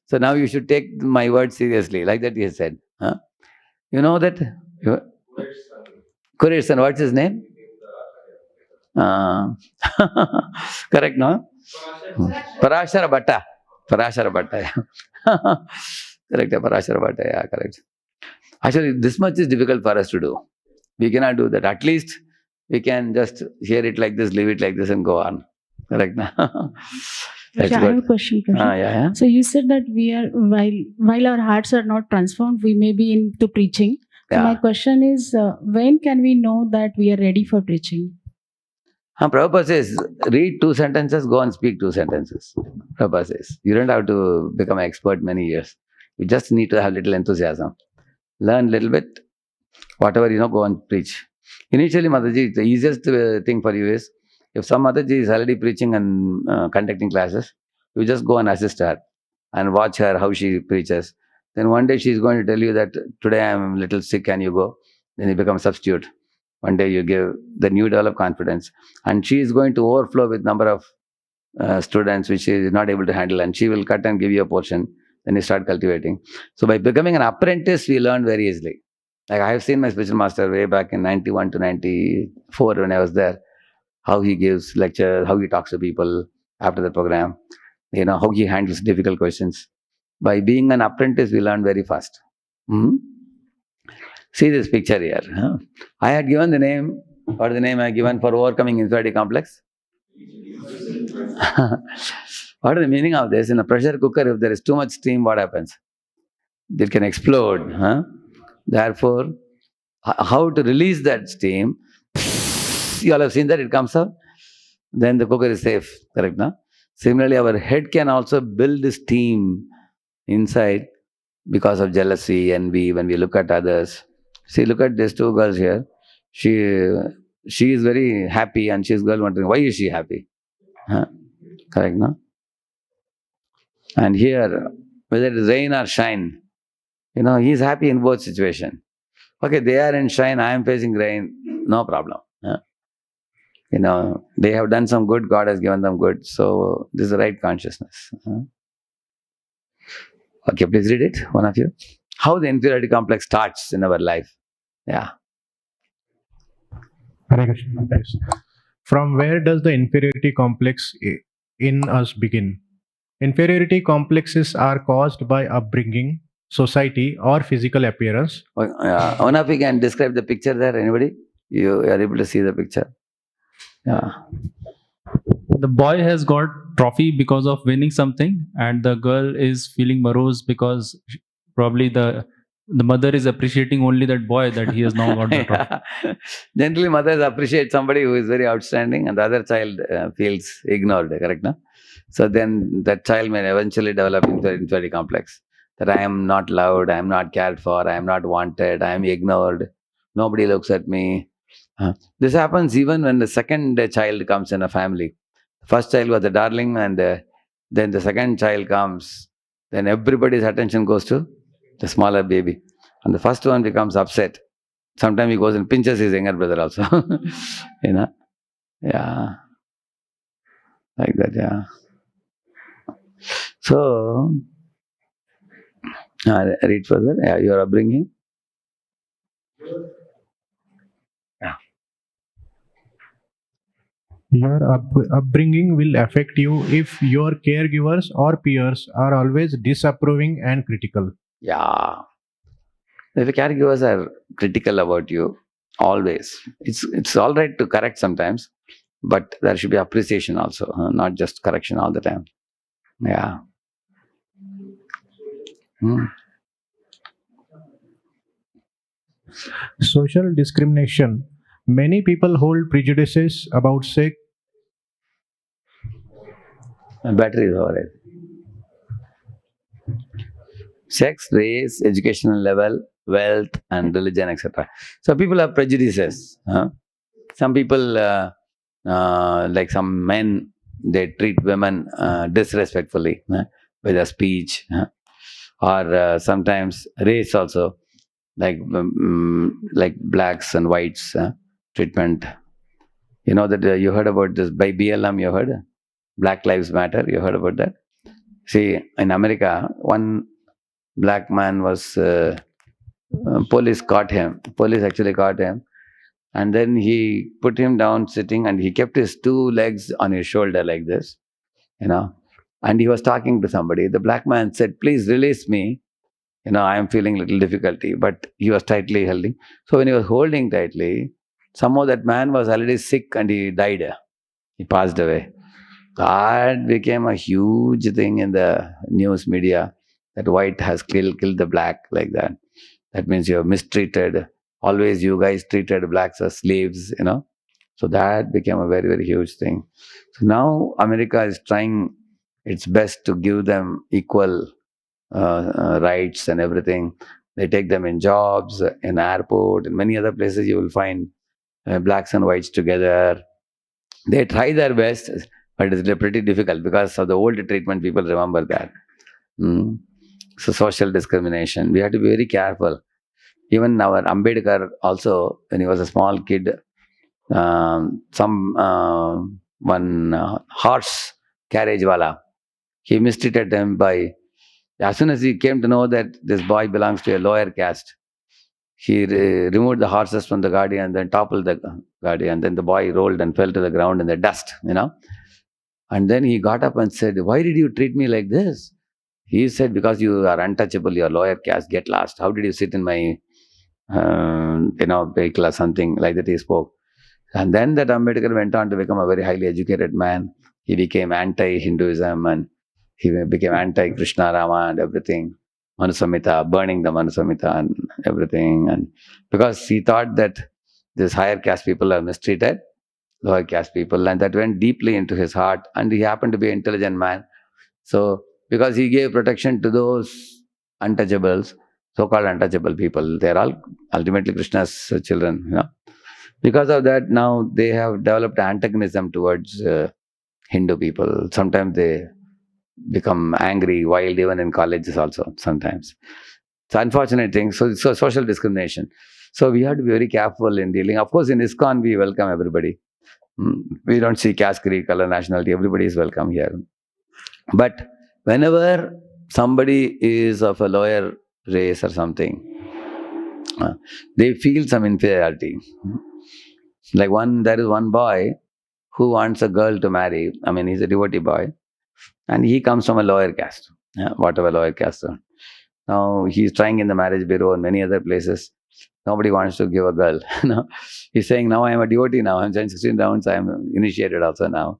So now you should take my word seriously. Like that he said. Huh? You know that? Kurish's son, what's his name? Correct, no? Parashara Bhatta. Parashara Bhatta, yeah. Correct, Parashara Bhatta, yeah, correct. Actually, this much is difficult for us to do. We cannot do that. At least we can just hear it like this, leave it like this and go on. Correct, no? That's I good. have a question. Yeah. So you said that we are while our hearts are not transformed, we may be into preaching. So Yeah. my question is, when can we know that we are ready for preaching? Prabhupada says, read 2 sentences, go and speak 2 sentences. Prabhupada says, you don't have to become an expert many years. You just need to have little enthusiasm. Learn a little bit. Whatever, go and preach. Initially, Mataji, the easiest thing for you is, if some Mataji is already preaching and conducting classes, you just go and assist her and watch her, how she preaches. Then one day she is going to tell you that, today I am a little sick, can you go? Then you become a substitute. One day you give, then you develop confidence. And she is going to overflow with number of students which she is not able to handle, and she will cut and give you a portion. Then you start cultivating. So by becoming an apprentice, we learn very easily. Like I have seen my spiritual master way back in 91 to 94 when I was there, how he gives lectures, how he talks to people after the program, how he handles difficult questions. By being an apprentice, we learn very fast. See this picture here. Huh? I had given the name, what is the name I had given for overcoming inferiority complex? What is the meaning of this? In a pressure cooker, if there is too much steam, what happens? It can explode. Huh? Therefore, how to release that steam? You all have seen that it comes out. Then the cooker is safe. Correct, no? Similarly, our head can also build steam inside because of jealousy, envy, when we look at others. See, look at these two girls here. She is very happy, and she's girl wondering, why is she happy? Huh? Correct, no? And here, whether it is rain or shine, he is happy in both situations. Okay, they are in shine, I am facing rain, no problem. Huh? They have done some good, God has given them good. So, this is the right consciousness. Huh? Okay, please read it, one of you. How the inferiority complex starts in our life. Yeah. Hare Krishna. Yes. From where does the inferiority complex in us begin? Inferiority complexes are caused by upbringing, society, or physical appearance. One of you can describe the picture there, anybody? You are able to see the picture. Yeah. The boy has got trophy because of winning something, and the girl is feeling morose because probably the mother is appreciating only that boy that he has now got the trophy. Generally, mothers appreciate somebody who is very outstanding, and the other child feels ignored. Correct, no? So then that child may eventually develop inferiority complex. That I am not loved, I am not cared for, I am not wanted, I am ignored, nobody looks at me. This happens even when the second child comes in a family. First child was the darling, and then the second child comes. Then everybody's attention goes to the smaller baby. And the first one becomes upset. Sometimes he goes and pinches his younger brother also. Yeah. Like that, yeah. So, read further. Yeah, your upbringing. Yeah. Your upbringing will affect you if your caregivers or peers are always disapproving and critical. Yeah. If the caregivers are critical about you, always, it's all right to correct sometimes, but there should be appreciation also, not just correction all the time. Yeah. Social discrimination. Many people hold prejudices about sex. My battery is over it. Sex, race, educational level, wealth, and religion, etc. So people have prejudices. Some people, like some men, they treat women disrespectfully with their speech, or sometimes race also, like blacks and whites treatment. You know that you heard about this by BLM. You heard Black Lives Matter. You heard about that. See, in America, one black man was police caught him. Police actually caught him, and then he put him down sitting, and he kept his two legs on his shoulder like this, and he was talking to somebody. The black man said, "Please release me. I am feeling little difficulty," but he was tightly holding. So when he was holding tightly, somehow that man was already sick and he died. He passed away. That became a huge thing in the news media, that white has killed the black like that. That means you have mistreated. Always you guys treated blacks as slaves, So that became a very, very huge thing. So now America is trying its best to give them equal rights and everything. They take them in jobs, in airport, in many other places you will find blacks and whites together. They try their best, but it's pretty difficult because of the old treatment. People remember that. So social discrimination. We have to be very careful. Even our Ambedkar also, when he was a small kid, one horse carriage wala, he mistreated them by, as soon as he came to know that this boy belongs to a lower caste, he removed the horses from the guardian and then toppled the guardian. And then the boy rolled and fell to the ground in the dust, And then he got up and said, "Why did you treat me like this?" He said, "Because you are untouchable, you are lower caste, get lost. How did you sit in my, vehicle or something like that?" He spoke. And then that Ambedkar went on to become a very highly educated man. he became anti-Hinduism and he became anti-Krishna, Rama and everything. Manusamhita, burning the Manusamhita and everything. And because he thought that these higher caste people are mistreated, lower caste people, and that went deeply into his heart. And he happened to be an intelligent man. So, because he gave protection to those untouchables, so-called untouchable people, they are all ultimately Krishna's children. Because of that, now they have developed antagonism towards Hindu people. Sometimes they become angry, wild, even in colleges also sometimes. It's an unfortunate thing. So social discrimination. So we have to be very careful in dealing. Of course, in ISKCON, we welcome everybody. We don't see caste, creed, color, nationality. Everybody is welcome here. But whenever somebody is of a lower race or something, they feel some inferiority. Like there is one boy who wants a girl to marry. I mean, he's a devotee boy. And he comes from a lower caste, whatever lower caste. Now he's trying in the marriage bureau and many other places. Nobody wants to give a girl. He's saying, now I am a devotee now. I'm saying 16 rounds. I am initiated also now.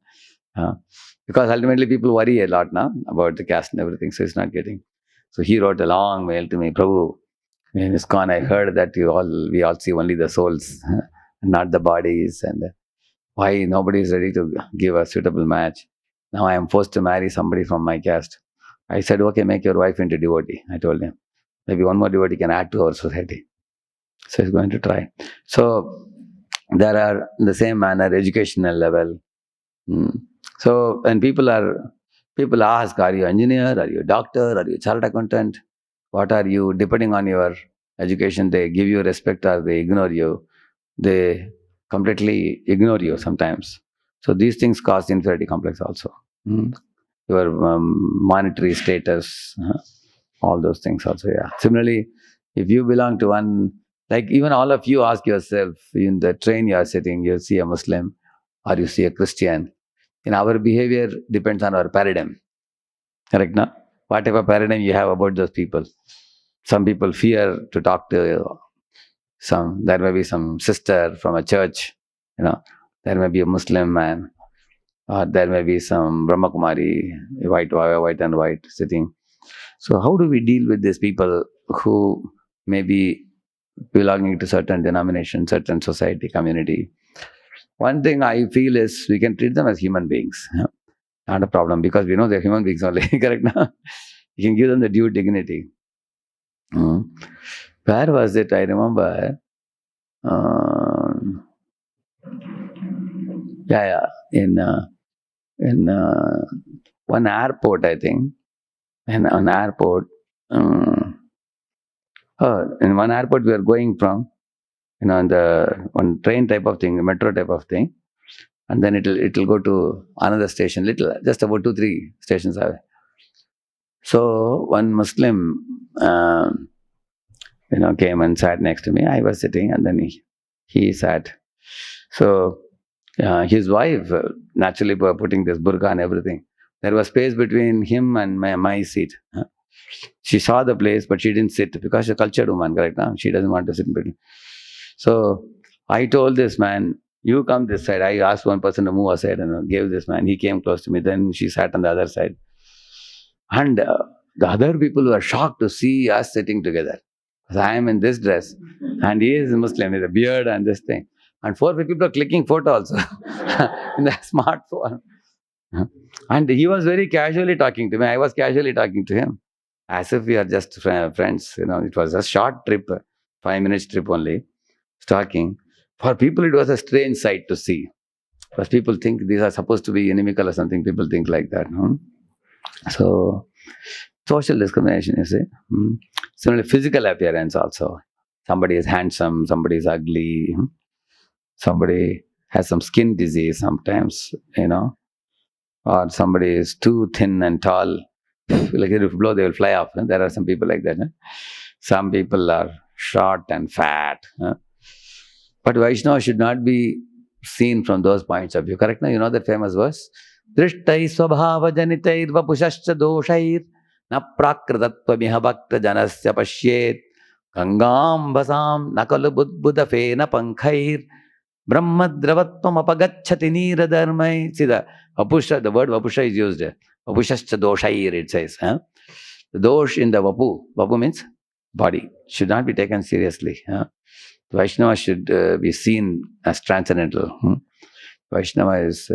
Because ultimately people worry a lot now about the caste and everything. So he's not getting. So he wrote a long mail to me, Prabhu, in ISKCON, I heard that we all see only the souls, not the bodies. And why nobody is ready to give a suitable match. Now I am forced to marry somebody from my caste. I said, okay, make your wife into devotee. I told him. Maybe one more devotee can add to our society. So he's going to try. So there are, in the same manner, educational level. So when people ask, are you engineer, are you a doctor, are you a chartered accountant? What are you? Depending on your education, they give you respect or they ignore you. They completely ignore you sometimes. So these things cause inferiority complex also. Your monetary status, all those things also, yeah. Similarly, if you belong to one, like even all of you ask yourself, in the train you are sitting, you see a Muslim or you see a Christian. In our behavior depends on our paradigm. Correct, no? Whatever paradigm you have about those people. Some people fear to talk to there may be some sister from a church, there may be a Muslim man, or there may be some Brahma Kumari, white and white sitting. So how do we deal with these people who may be belonging to certain denomination, certain society, community? One thing I feel is we can treat them as human beings. Not a problem, because we know they're human beings only. Correct now? You can give them the due dignity. Where was it? I remember. In one airport, I think. In an airport, in one airport we are going from, in the one train type of thing, metro type of thing, and then it'll go to another station, just about 2-3 stations away. So one Muslim, came and sat next to me. I was sitting, and then he sat. So his wife, naturally putting this burqa and everything, there was space between him and my seat. She saw the place, but she didn't sit because she's a cultured woman, correct? She doesn't want to sit in between. So I told this man, you come this side. I asked one person to move aside and gave this man. He came close to me. Then she sat on the other side. And the other people were shocked to see us sitting together. Because I am in this dress and he is a Muslim with a beard and this thing. And 4-5 people are clicking photo also in the smartphone. And he was very casually talking to me. I was casually talking to him. As if we are just friends. It was a short trip, 5 minutes trip only. Talking. For people, it was a strange sight to see. Because people think these are supposed to be inimical or something. People think like that. No? So, social discrimination, you see. Similarly, physical appearance also. Somebody is handsome, somebody is ugly. Somebody has some skin disease sometimes, or somebody is too thin and tall. Like if you blow, they will fly off. There are some people like that. Some people are short and fat. But Vaishnava should not be seen from those points of view. Correct now? You know that famous verse? Drishtai svabhava janitair vapushascha doshair na prakritattva miha bhakta janasya pashyet gangam basam nakalu buddha fena pankhair Brahmadravatvam apagacchati niradharmai. See the Vapusha, the word Vapusha is used. Vapushascha doshair, it says. The dosh in the Vapu means body, should not be taken seriously. Vaishnava should be seen as transcendental. Vaishnava is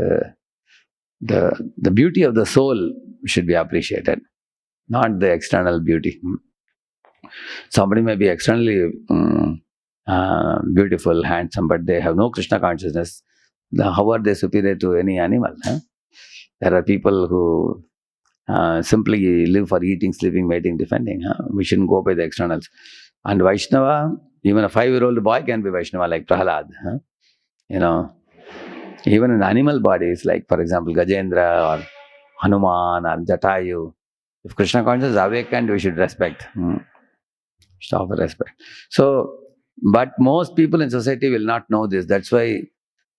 the beauty of the soul should be appreciated, not the external beauty. Somebody may be externally beautiful, handsome, but they have no Krishna consciousness. How are they superior to any animal? There are people who simply live for eating, sleeping, mating, defending. We shouldn't go by the externals. And Vaishnava, even a 5-year-old boy can be Vaishnava, like Prahalad. Even in animal bodies, like for example Gajendra or Hanuman or Jatayu, if Krishna consciousness is awakened, we should respect. Should offer respect. So, but most people in society will not know this. That's why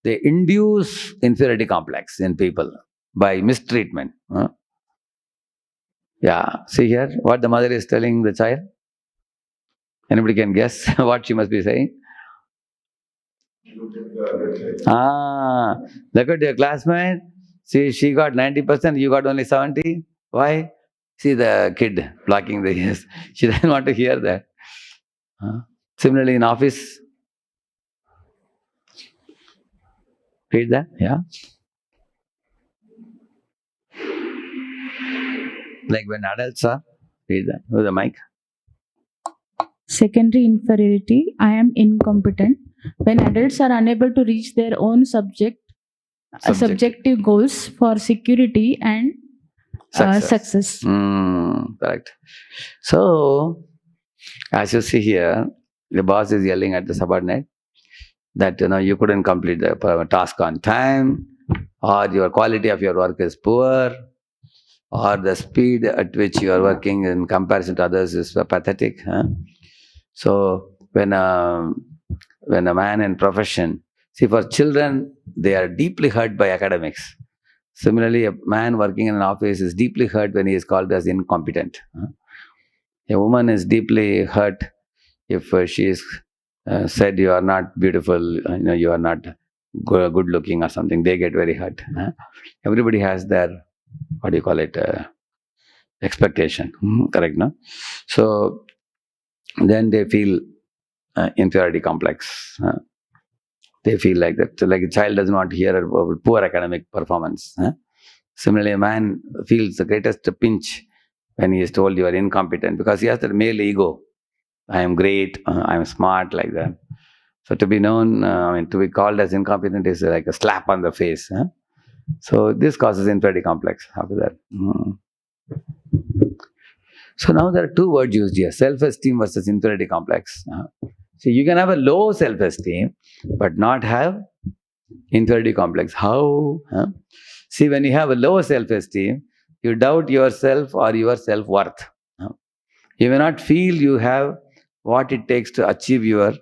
they induce inferiority complex in people by mistreatment. Yeah, see here what the mother is telling the child. Anybody can guess what she must be saying? Look at your classmate. See, she got 90%, you got only 70. Why? See the kid blocking the ears. She doesn't want to hear that. Similarly, in office, read that. Yeah. Like when adults are, read that with the mic. Secondary inferiority. I am incompetent. When adults are unable to reach their own subjective goals for security and success. Correct. So, as you see here, the boss is yelling at the subordinate that you couldn't complete the task on time, or your quality of your work is poor, or the speed at which you are working in comparison to others is pathetic. So when a man in profession, see, for children, they are deeply hurt by academics. Similarly, a man working in an office is deeply hurt when he is called as incompetent. A woman is deeply hurt if she is said you are not beautiful, you are not good looking or something. They get very hurt. Everybody has their, what do you call it, expectation. Correct, no? So then they feel inferiority complex. They feel like that, like a child doesn't want to hear about poor academic performance. Similarly, a man feels the greatest pinch when he is told you are incompetent, because he has that male ego. I am great, I am smart, like that. So to be known, to be called as incompetent is like a slap on the face. So this causes inferiority complex after that. So now there are two words used here, self-esteem versus inferiority complex. So you can have a low self-esteem, but not have inferiority complex. How? See, when you have a low self-esteem, you doubt yourself or your self-worth. You may not feel you have what it takes to achieve your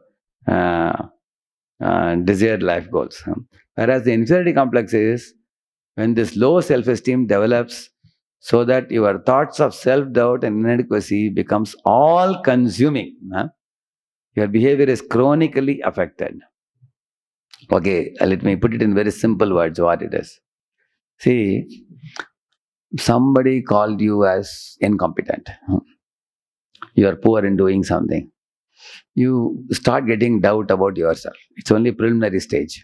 desired life goals. Whereas the inferiority complex is when this low self-esteem develops so that your thoughts of self-doubt and inadequacy becomes all-consuming. Your behavior is chronically affected. Okay, let me put it in very simple words what it is. See, somebody called you as incompetent. You are poor in doing something. You start getting doubt about yourself. It's only preliminary stage.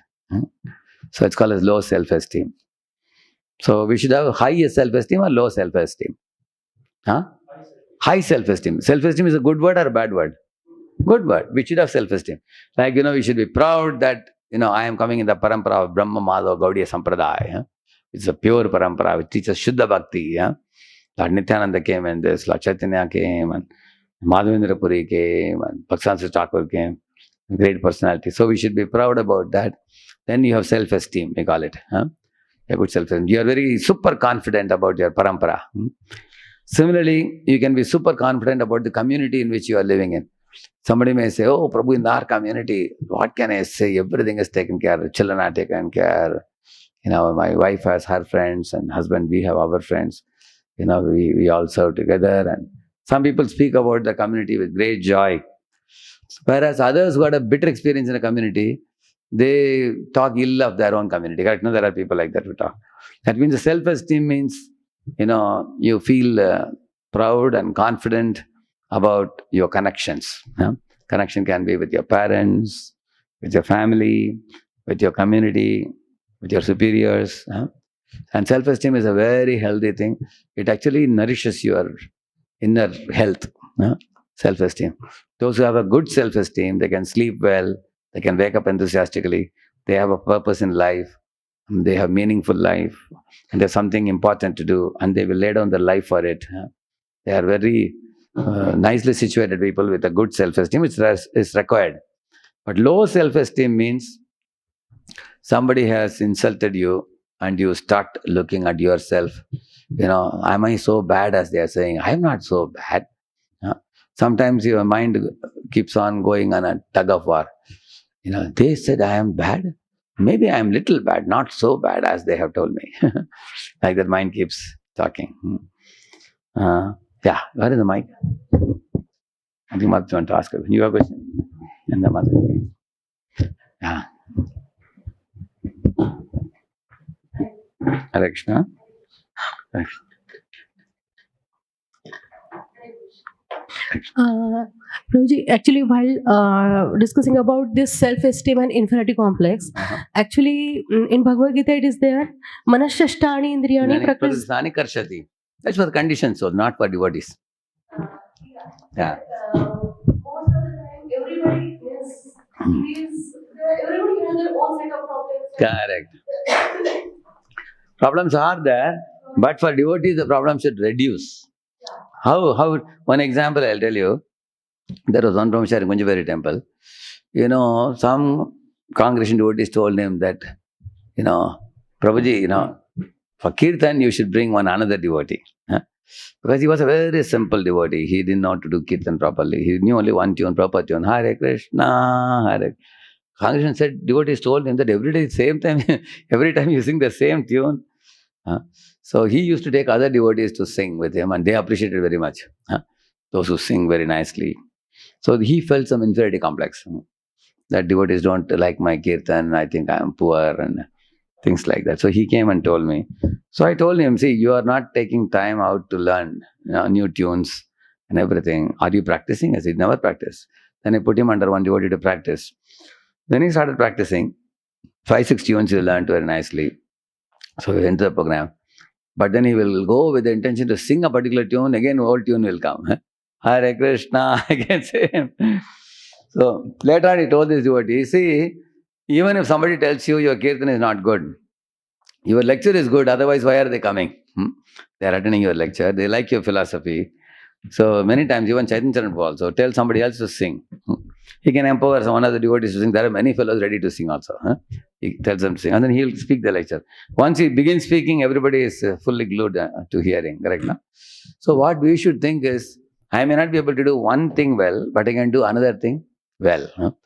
So it's called as low self-esteem. So we should have high self-esteem or low self-esteem? High self-esteem. Self-esteem is a good word or a bad word? Good word. We should have self-esteem. Like, we should be proud that, I am coming in the parampara of Brahma Madhava Gaudiya Sampradaya. It's a pure parampara which teaches Shuddha Bhakti. Lord Nityananda came and this, Lord Chaitanya came and Madhavendra Puri came and Bhaksansa Thakur came. Great personality. So we should be proud about that. Then you have self-esteem, we call it. A good self-esteem. You are very super confident about your parampara. Similarly, you can be super confident about the community in which you are living in. Somebody may say, oh, Prabhu, in our community, what can I say? Everything is taken care of. Children are taken care. My wife has her friends and husband, we have our friends. We all serve together. And some people speak about the community with great joy. Whereas others who had a bitter experience in a community, they talk ill of their own community. Correct? No, there are people like that who talk. That means the self-esteem means, you feel proud and confident about your connections. Connection can be with your parents, with your family, with your community, with your superiors. And self-esteem is a very healthy thing. It actually nourishes your inner health. Self-esteem. Those who have a good self-esteem, they can sleep well, they can wake up enthusiastically, they have a purpose in life, they have meaningful life, and there's something important to do, and they will lay down their life for it. They are very nicely situated people with a good self-esteem, which is required. But low self-esteem means somebody has insulted you and you start looking at yourself. Am I so bad as they are saying? I'm not so bad. Sometimes your mind keeps on going on a tug of war. They said I am bad. Maybe I am little bad, not so bad as they have told me. Like that mind keeps talking. Yeah, where is the mic? I think Mother want to ask her. You have a question? And the Mother. Yeah. Hare Krishna. Hare Krishna. Prabhuji, actually, while discussing about this self-esteem and inferiority complex, actually, in Bhagavad Gita it is there, manashashtani indriyani prakris. Karshati. That's for the conditions, so not for devotees. Yeah. Most of the time, everybody everybody has their own set of problems. Correct. Problems are there, but for devotees, the problem should reduce. How? One example I'll tell you. There was one brahmachari in Kunjaveri temple. Some congregation devotees told him that, Prabhuji, for kirtan you should bring one another devotee. Because he was a very simple devotee. He didn't know how to do kirtan properly. He knew only one tune, proper tune. Hare Krishna, Hare. Congregation said, devotees told him that every day, same time, every time you sing the same tune. So he used to take other devotees to sing with him, and they appreciated very much. Those who sing very nicely. So he felt some inferiority complex. That devotees don't like my kirtan, I think I am poor and things like that. So he came and told me. So I told him, see, you are not taking time out to learn new tunes and everything. Are you practicing? I said, never practice. Then I put him under one devotee to practice. Then he started practicing. 5-6 tunes he learned very nicely. So we went to the program. But then he will go with the intention to sing a particular tune, again old tune will come. Hare Krishna, I can say him. So later on he told this devotee, see, even if somebody tells you your kirtan is not good, your lecture is good, otherwise why are they coming? They are attending your lecture, they like your philosophy. So many times, even Chaitanya Charan also, tell somebody else to sing. He can empower one of the devotees to sing. There are many fellows ready to sing also. He tells them to sing, and then he will speak the lecture. Once he begins speaking, everybody is fully glued to hearing, correct? No? So what we should think is, I may not be able to do one thing well, but I can do another thing well.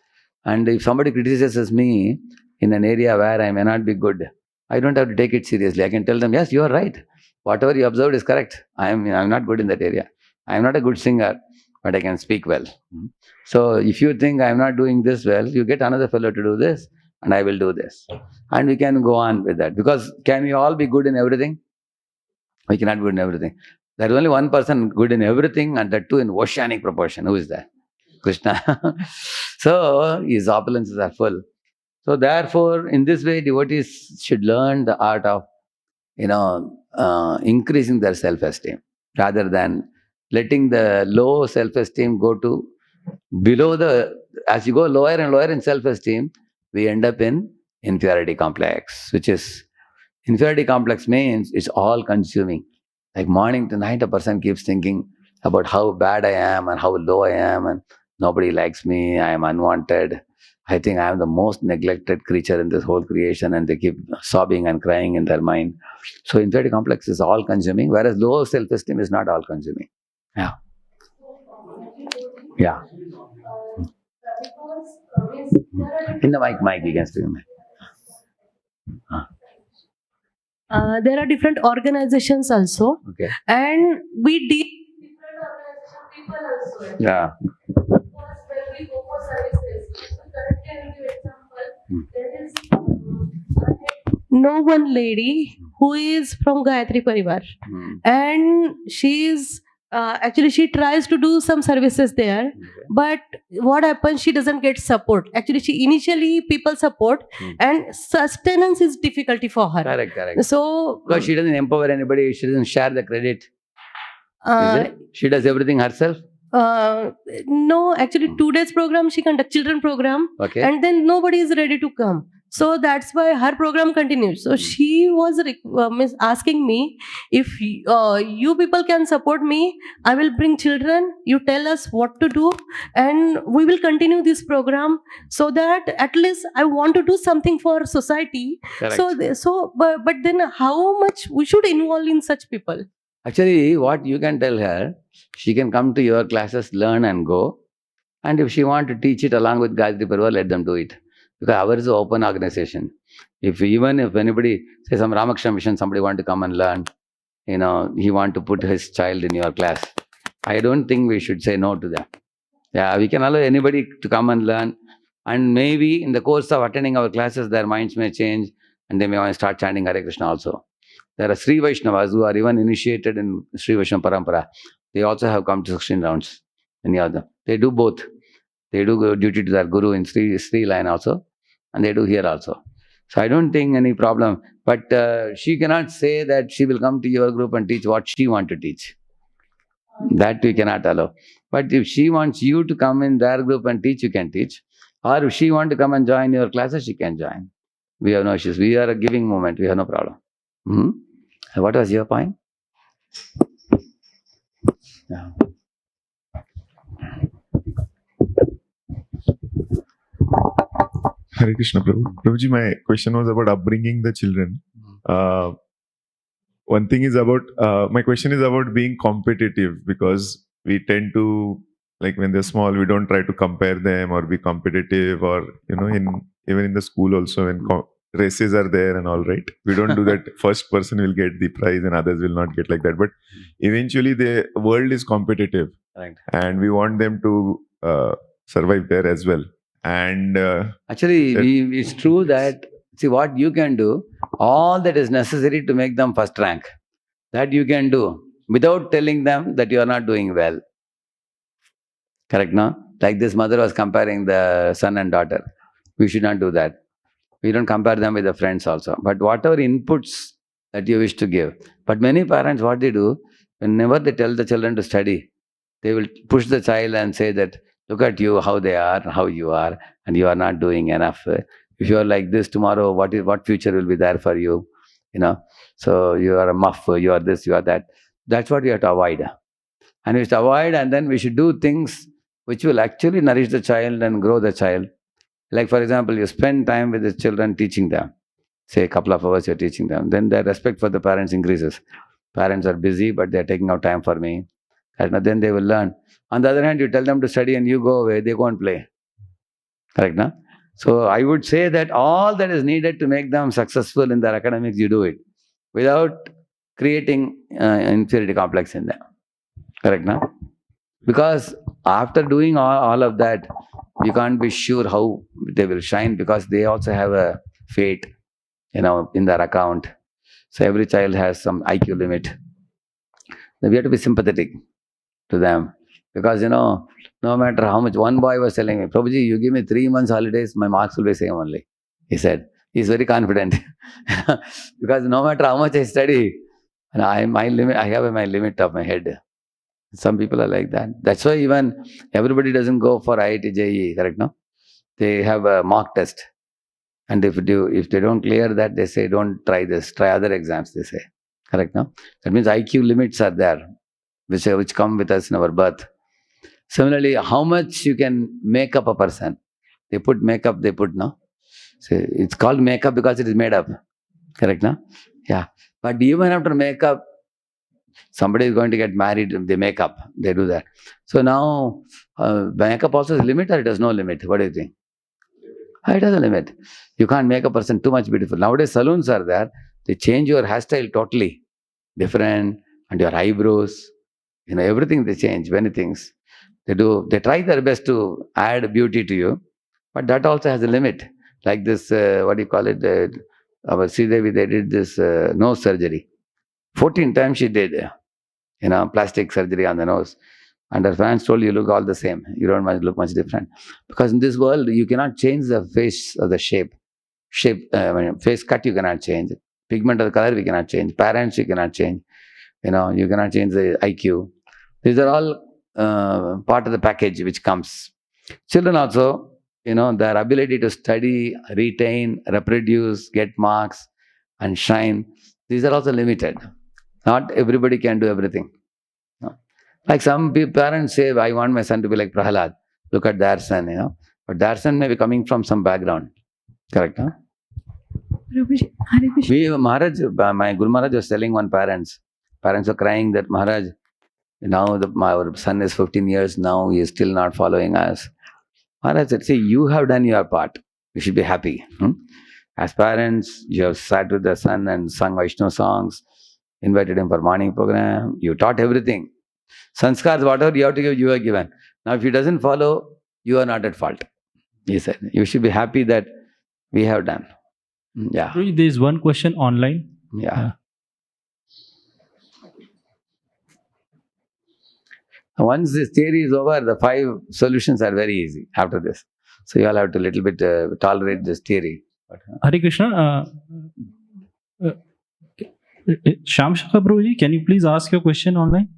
And if somebody criticizes me in an area where I may not be good, I don't have to take it seriously. I can tell them, yes, you are right. Whatever you observed is correct. I'm not good in that area. I'm not a good singer, but I can speak well. So if you think I'm not doing this well, you get another fellow to do this, and I will do this. And we can go on with that. Because can we all be good in everything? We cannot be good in everything. There is only one person good in everything, and that too in oceanic proportion. Who is that? Krishna. So his opulences are full. So therefore, in this way, devotees should learn the art of, increasing their self-esteem, rather than letting the low self-esteem go to below as you go lower and lower in self-esteem, we end up in inferiority complex, inferiority complex means it's all consuming. Like morning to night, a person keeps thinking about how bad I am and how low I am, and nobody likes me, I am unwanted. I think I am the most neglected creature in this whole creation, and they keep sobbing and crying in their mind. So inferiority complex is all consuming, whereas low self-esteem is not all consuming. Yeah. Yeah. In the mic, you can speak in the mic. There are different organizations also. Okay. And we deal with different organization people also. Yeah. Because when we go for services, currently I will give example. There know one lady who is from Gayatri Parivar, and she is actually she tries to do some services there, but what happens, she doesn't get support. Actually, she initially people support, and sustenance is difficulty for her. Correct. So Because she doesn't empower anybody, she doesn't share the credit. Is it? She does everything herself. No, actually 2 days program she conduct, children program, Okay. and then nobody is ready to come. So that's why her program continues. So she was asking me, if you people can support me, I will bring children. You tell us what to do, and we will continue this program, so that at least I want to do something for society. Correct. But then how much we should involve in such people? Actually, what you can tell her, she can come to your classes, learn and go. And if she want to teach it along with Gayatri Parivar, let them do it. Because ours is an open organization. Even if anybody, say some Ramakrishna mission, somebody want to come and learn, he want to put his child in your class, I don't think we should say no to them. Yeah, we can allow anybody to come and learn. And maybe in the course of attending our classes, their minds may change and they may want to start chanting Hare Krishna also. There are Sri Vaishnavas who are even initiated in Sri Vaishnava Parampara. They also have come to 16 rounds. Many of them. They do both. They do duty to their guru in Sri line also, and they do here also. So I don't think any problem. But she cannot say that she will come to your group and teach what she wants to teach. That we cannot allow. But if she wants you to come in their group and teach, you can teach. Or if she wants to come and join your classes, she can join. We have no issues. We are a giving movement. We have no problem. What was your point? Yeah. Hare Krishna, Prabhu. Prabhuji, my question was about upbringing the children. One thing is about, my question is about being competitive, because we tend to, like when they're small, we don't try to compare them or be competitive, or, even in the school also, when races are there and all, right? We don't do that. First person will get the prize and others will not get like that. But eventually the world is competitive, Right. And we want them to survive there as well. And actually, it's true that, see, what you can do, all that is necessary to make them first rank, that you can do without telling them that you are not doing well. Correct, no? Like this mother was comparing the son and daughter. We should not do that. We don't compare them with the friends also. But whatever inputs that you wish to give. But many parents, what they do, whenever they tell the children to study, they will push the child and say that, look at you, how they are, how you are, and you are not doing enough. If you are like this tomorrow, what future will be there for you? So you are a muff, you are this, you are that. That's what we have to avoid. And we should avoid, and then we should do things which will actually nourish the child and grow the child. Like, for example, you spend time with the children teaching them. Say a couple of hours you're teaching them. Then their respect for the parents increases. Parents are busy, but they're taking out time for me. And then they will learn. On the other hand, you tell them to study and you go away, they go and play. Correct, no? So I would say that all that is needed to make them successful in their academics, you do it without creating inferiority complex in them. Correct, no? Because after doing all of that, you can't be sure how they will shine, because they also have a fate, in their account. So every child has some IQ limit. So we have to be sympathetic to them, because no matter how much. One boy was telling me, Prabhuji, you give me 3 months holidays, my marks will be same only. He said, he's very confident. Because no matter how much I study, I have my limit of my head. Some people are like that. That's why even everybody doesn't go for IIT JEE, correct, no? They have a mock test. And if they don't clear that, they say, don't try this, try other exams, they say. Correct, no? That means IQ limits are there, which come with us in our birth. Similarly, how much you can make up a person. They put makeup, no? So it's called makeup because it is made up. Correct, no? Yeah. But even after makeup, somebody is going to get married, they make up, they do that. So now, makeup also has a limit, or it has no limit? What do you think? It has a limit. You can't make a person too much beautiful. Nowadays, salons are there. They change your hairstyle totally different, and your eyebrows, everything they change, many things. They try their best to add beauty to you, but that also has a limit. Like this, what do you call it? our Sridevi, they did this nose surgery. 14 times she did, plastic surgery on the nose. And her fans told, you look all the same. You don't look much different. Because in this world, you cannot change the face or the shape. Face cut you cannot change. Pigment of the color we cannot change. Parents you cannot change. You cannot change the IQ. These are all part of the package which comes. Children also, their ability to study, retain, reproduce, get marks, and shine, these are also limited. Not everybody can do everything. Like some parents say, I want my son to be like Prahalad. Look at their son, But their son may be coming from some background. Correct, huh? Maharaj, my Guru Maharaj was telling one parents. Parents were crying that, Maharaj, now our son is 15 years now, he is still not following us. Maharaj said, see, you have done your part. You should be happy. As parents, you have sat with the son and sung Vaishnava songs, invited him for morning program, you taught everything. Sanskars, whatever you have to give, you are given. Now, if he doesn't follow, you are not at fault. He said, you should be happy that we have done. Yeah. There is one question online. Yeah. Once this theory is over, the 5 solutions are very easy after this. So you all have to little bit tolerate this theory. Hare Krishna. Shyam Shakha Prabhuji, can you please ask your question online?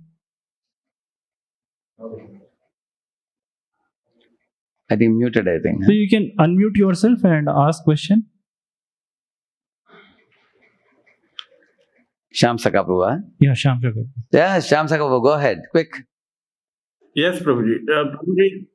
I think muted, I think. So you can unmute yourself and ask question. Shyam Shakha Prabhu. Yeah, Shyam Shakha. Yeah, Shyam Shakha Prabhu, go ahead, quick. Yes, Prabhuji. Prabhuji,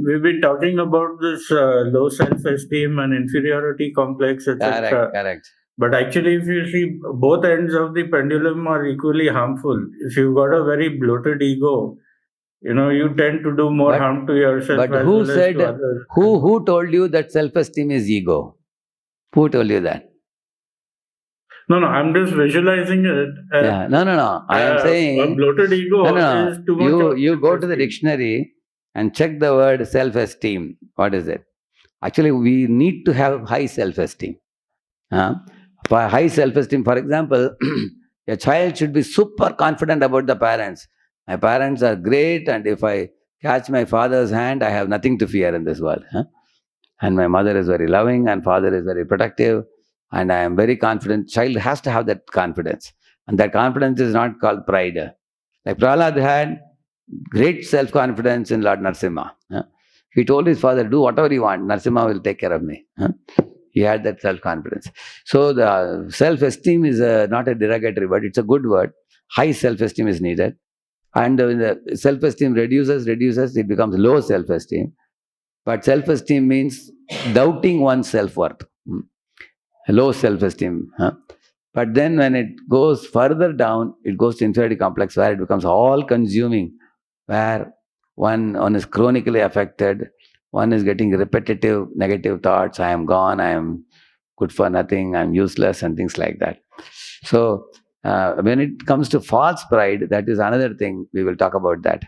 we've been talking about this low self-esteem and inferiority complex, etc. Correct. But actually, if you see, both ends of the pendulum are equally harmful. If you've got a very bloated ego, you tend to do more harm to yourself. But who said? Who told you that self-esteem is ego? Who told you that? No, I'm just visualizing it. No. I am saying a bloated ego is too much. You go to the dictionary and check the word self-esteem. What is it? Actually, we need to have high self-esteem. For high self-esteem, for example, a child should be super confident about the parents. My parents are great, and if I catch my father's hand, I have nothing to fear in this world. And my mother is very loving, and father is very protective, and I am very confident. Child has to have that confidence. And that confidence is not called pride. Like Prahlad had great self-confidence in Lord Narasimha. He told his father, do whatever you want, Narasimha will take care of me. He had that self-confidence. So the self-esteem is not a derogatory word, it's a good word. High self-esteem is needed. And when the self-esteem reduces, it becomes low self-esteem. But self-esteem means doubting one's self-worth. Low self-esteem. But then when it goes further down, it goes to inferiority complex, where it becomes all-consuming, where one is chronically affected, one is getting repetitive negative thoughts, I am gone, I am good for nothing, I am useless, and things like that. So when it comes to false pride, that is another thing. We will talk about that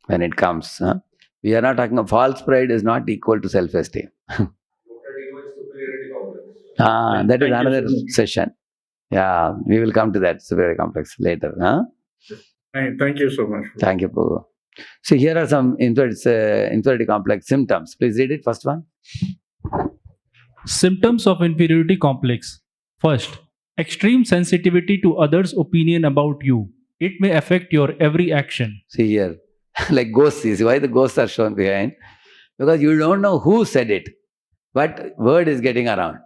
when it comes. We are not talking about false pride is not equal to self-esteem. That is another session. Yeah, we will come to that superiority complex later. Thank you so much. Thank you, Prabhu. So here are some inferiority complex symptoms. Please read it, first one. Symptoms of inferiority complex. First, extreme sensitivity to others' opinion about you. It may affect your every action. See here, like ghosts. See why the ghosts are shown behind? Because you don't know who said it, but word is getting around.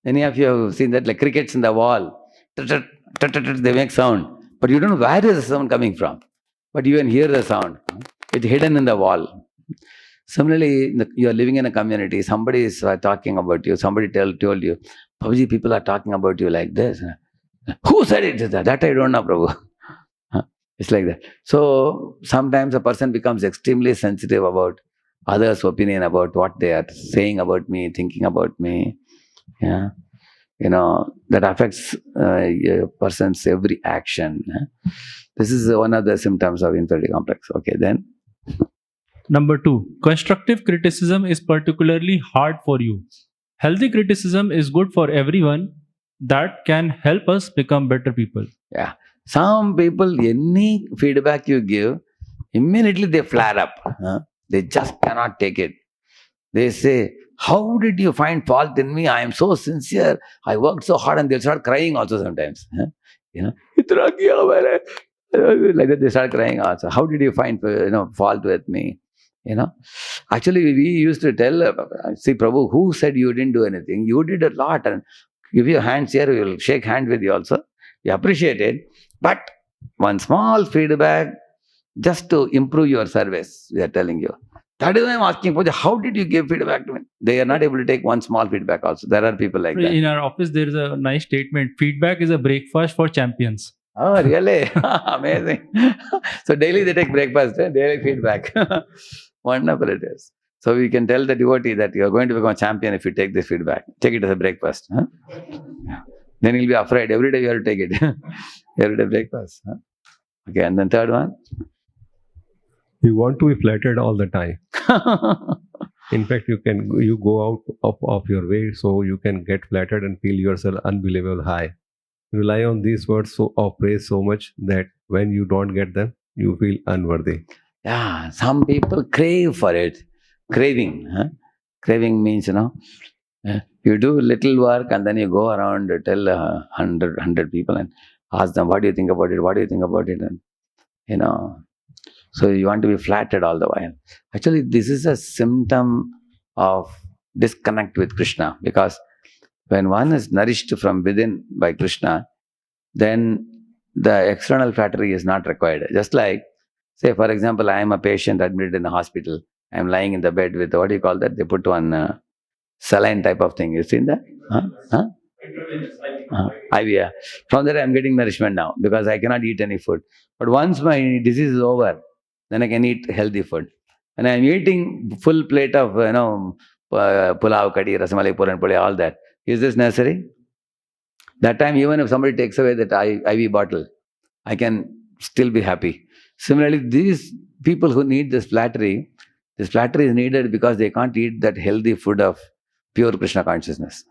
Any of you have seen that, like crickets in the wall? They make sound, but you don't know where is the sound coming from. But you can hear the sound. It's hidden in the wall. Similarly, you are living in a community. Somebody is talking about you. Somebody told you, Prabhuji, people are talking about you like this. Who said it? That I don't know, Prabhu. It's like that. So sometimes a person becomes extremely sensitive about others' opinion about what they are saying about me, thinking about me. Yeah, that affects a person's every action. This is one of the symptoms of inferiority complex. Okay, then. Number 2, constructive criticism is particularly hard for you. Healthy criticism is good for everyone. That can help us become better people. Yeah. Some people, any feedback you give, immediately they flare up. They just cannot take it. They say, how did you find fault in me? I am so sincere. I worked so hard, and they'll start crying also sometimes. You know, "Itna kiya maine?" Like that, they start crying also. How did you find fault with me? Actually, we used to tell, see, Prabhu, who said you didn't do anything? You did a lot, and give your hands here. We will shake hand with you also. We appreciate it, but one small feedback just to improve your service. We are telling you. That is why I'm asking for how did you give feedback to me? They are not able to take one small feedback also. There are people like that. In our office, there is a nice statement: feedback is a breakfast for champions. Oh, really? Amazing. So daily they take breakfast, daily feedback. Wonderful it is. So we can tell the devotee that you are going to become a champion if you take this feedback. Take it as a breakfast. Then he'll be afraid. Every day you have to take it. Every day breakfast. Okay, and then third one. You want to be flattered all the time. In fact, you go out of your way so you can get flattered and feel yourself unbelievable high. Rely on these words of praise so much that when you don't get them, you feel unworthy. Yeah, some people crave for it. Craving. Craving means, you do little work and then you go around tell 100 people and ask them, what do you think about it? What do you think about it? And, so you want to be flattered all the while. Actually, this is a symptom of disconnect with Krishna, because when one is nourished from within by Krishna, then the external flattery is not required. Just like, say, for example, I am a patient admitted in the hospital. I am lying in the bed with, what do you call that? They put one saline type of thing. You seen that? IV. From there I am getting nourishment now because I cannot eat any food. But once my disease is over, then I can eat healthy food. And I am eating full plate of, pulao, kadi, rasamalai, puran puli, all that. Is this necessary? That time, even if somebody takes away that IV bottle, I can still be happy. Similarly, these people who need this flattery is needed because they can't eat that healthy food of pure Krishna consciousness.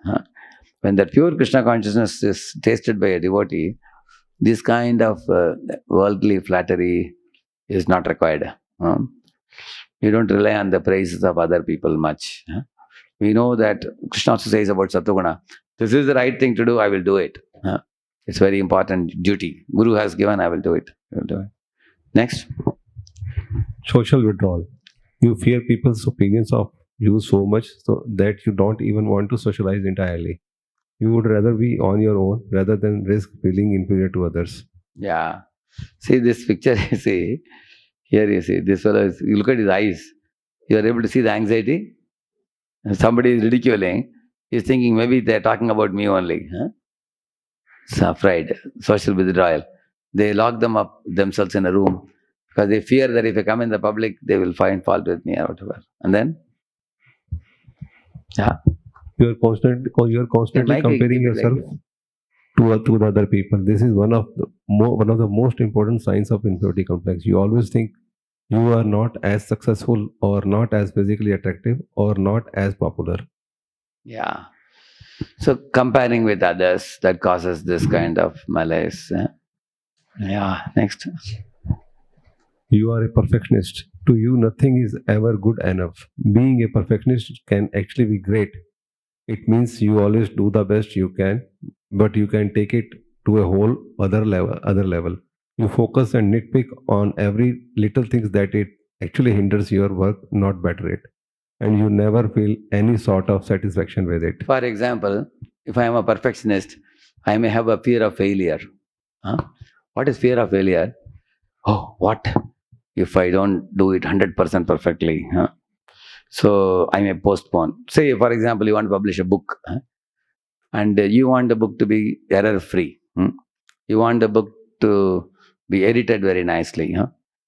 When that pure Krishna consciousness is tasted by a devotee, this kind of worldly flattery is not required. You don't rely on the praises of other people much. We know that Krishna also says about Sattva-guna, this is the right thing to do, I will do it. It's very important duty. Guru has given, I will do it. Next. Social withdrawal. You fear people's opinions of you so much so that you don't even want to socialize entirely. You would rather be on your own rather than risk feeling inferior to others. Yeah. See this picture, you see. Here you see, this fellow is, you look at his eyes. You are able to see the anxiety. Somebody is ridiculing. He's thinking maybe they're talking about me only. It's afraid. Social withdrawal. They lock them up themselves in a room because they fear that if I come in the public, they will find fault with me or whatever. And then? Yeah. You're constantly comparing yourself to the other people. This is one of the most important signs of inferiority complex. You always think you are not as successful or not as physically attractive or not as popular. Yeah. So comparing with others, that causes this kind of malaise. Yeah. Next. You are a perfectionist. To you, nothing is ever good enough. Being a perfectionist can actually be great. It means you always do the best you can, but you can take it to a whole other level. You focus and nitpick on every little things that it actually hinders your work, not better it. And you never feel any sort of satisfaction with it. For example, if I am a perfectionist, I may have a fear of failure. What is fear of failure? Oh, what if I don't do it 100% perfectly? So I may postpone. Say, for example, you want to publish a book and you want the book to be error-free. You want the book to be edited very nicely.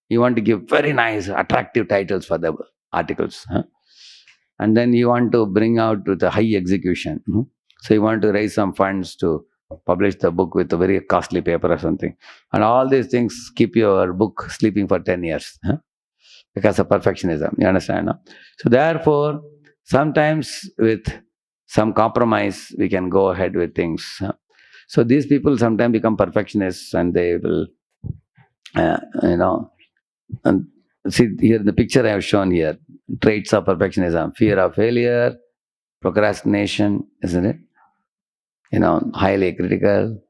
You want to give very nice, attractive titles for the articles. And then you want to bring out with a high execution. So you want to raise some funds to publish the book with a very costly paper or something. And all these things keep your book sleeping for 10 years. because of perfectionism. You understand? No? So therefore, sometimes with some compromise, we can go ahead with things. So these people sometimes become perfectionists, and they will, and see here the picture I have shown here, traits of perfectionism: fear of failure, procrastination, isn't it? Highly critical,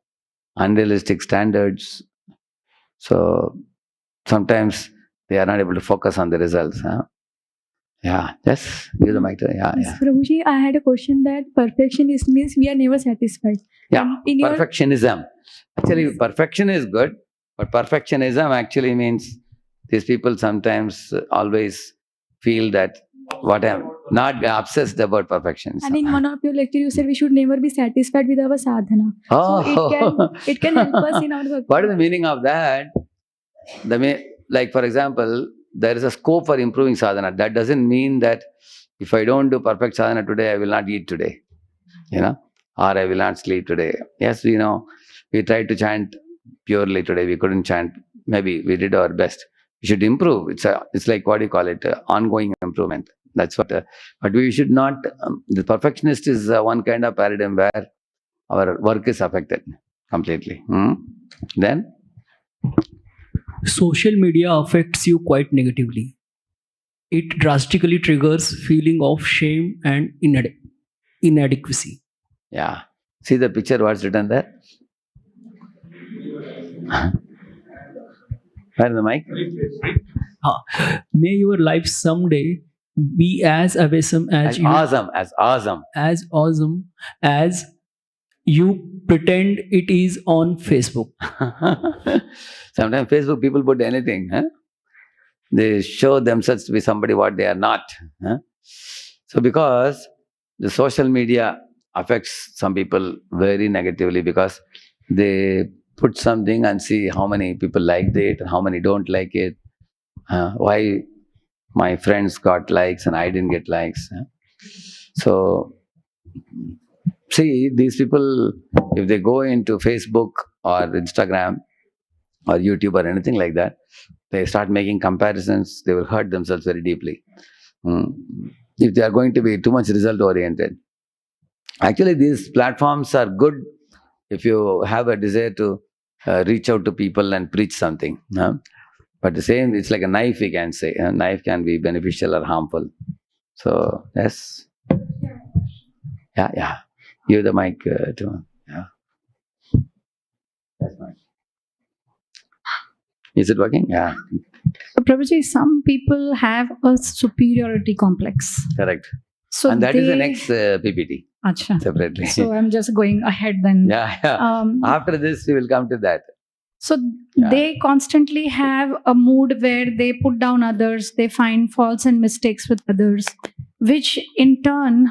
unrealistic standards. So sometimes they are not able to focus on the results. Yeah, yes, give the mic to, yeah. Prabhuji, I had a question that perfectionist means we are never satisfied. Yeah, In your perfectionism. Actually, perfection is good, but perfectionism actually means these people sometimes always feel that what I'm not obsessed about perfection. and in one of your lecture, you said we should never be satisfied with our sadhana. Oh, So it can help us in our work. What is the meaning of that? Like for example, there is a scope for improving sadhana. That doesn't mean that if I don't do perfect sadhana today, I will not eat today, or I will not sleep today. Yes, we know. We tried to chant purely today. We couldn't chant. Maybe we did our best. We should improve. It's like, what do you call it? Ongoing improvement. That's what. But we should not. The perfectionist is one kind of paradigm where our work is affected completely. Then. Social media affects you quite negatively. It drastically triggers feeling of shame and inadequacy. Yeah. See the picture, what's written there? Where is the mic? May your life someday be as awesome as awesome as you pretend it is on Facebook. Sometimes Facebook people put anything. They show themselves to be somebody what they are not. So because the social media affects some people very negatively, because they put something and see how many people liked it and how many don't like it. Why my friends got likes and I didn't get likes. So see, these people, if they go into Facebook or Instagram or YouTube or anything like that, they start making comparisons, they will hurt themselves very deeply. If they are going to be too much result oriented. Actually, these platforms are good if you have a desire to reach out to people and preach something. But the same, it's like a knife, we can say. A knife can be beneficial or harmful. So, yes. Yeah. Give the mic to, yeah. That's nice. Is it working? Yeah. Prabhuji, some people have a superiority complex. Correct. So and that is the next PPT. Achha. Separately. So I'm just going ahead then. Yeah. After this, we will come to that. So they constantly have a mood where they put down others, they find faults and mistakes with others, which in turn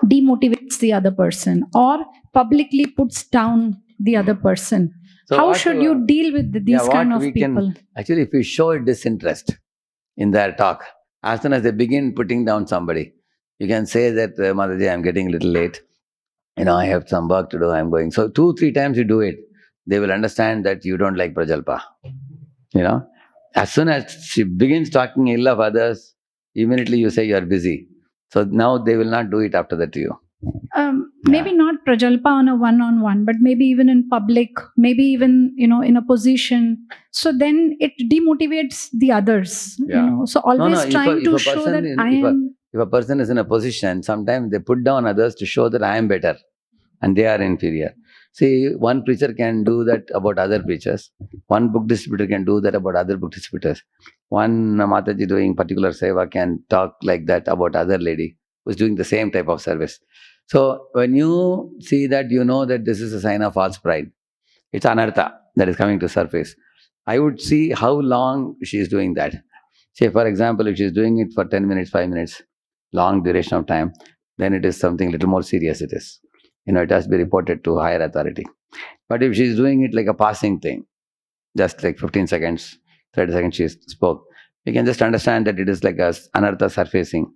demotivates the other person or publicly puts down the other person. So how should you deal with these kind of people? Actually, if you show disinterest in their talk, as soon as they begin putting down somebody, you can say that, Mataji, I'm getting a little late. I have some work to do, I'm going. So 2-3 times you do it, they will understand that you don't like Prajalpa. As soon as she begins talking ill of others, immediately you say you are busy. So now they will not do it after that to you. Maybe not Prajalpa on a one-on-one, but maybe even in public, maybe even, in a position. So then it demotivates the others. So always trying to show that if a person is in a position, sometimes they put down others to show that I am better and they are inferior. See, one preacher can do that about other preachers. One book distributor can do that about other book distributors. One Mataji doing particular seva can talk like that about other lady who is doing the same type of service. So when you see that, you know that this is a sign of false pride. It's anartha that is coming to surface. I would see how long she is doing that. Say, for example, if she is doing it for 10 minutes, 5 minutes, long duration of time, then it is something little more serious it is. It has to be reported to higher authority. But if she is doing it like a passing thing, just like 15 seconds, 30 seconds she spoke, we can just understand that it is like a anartha surfacing.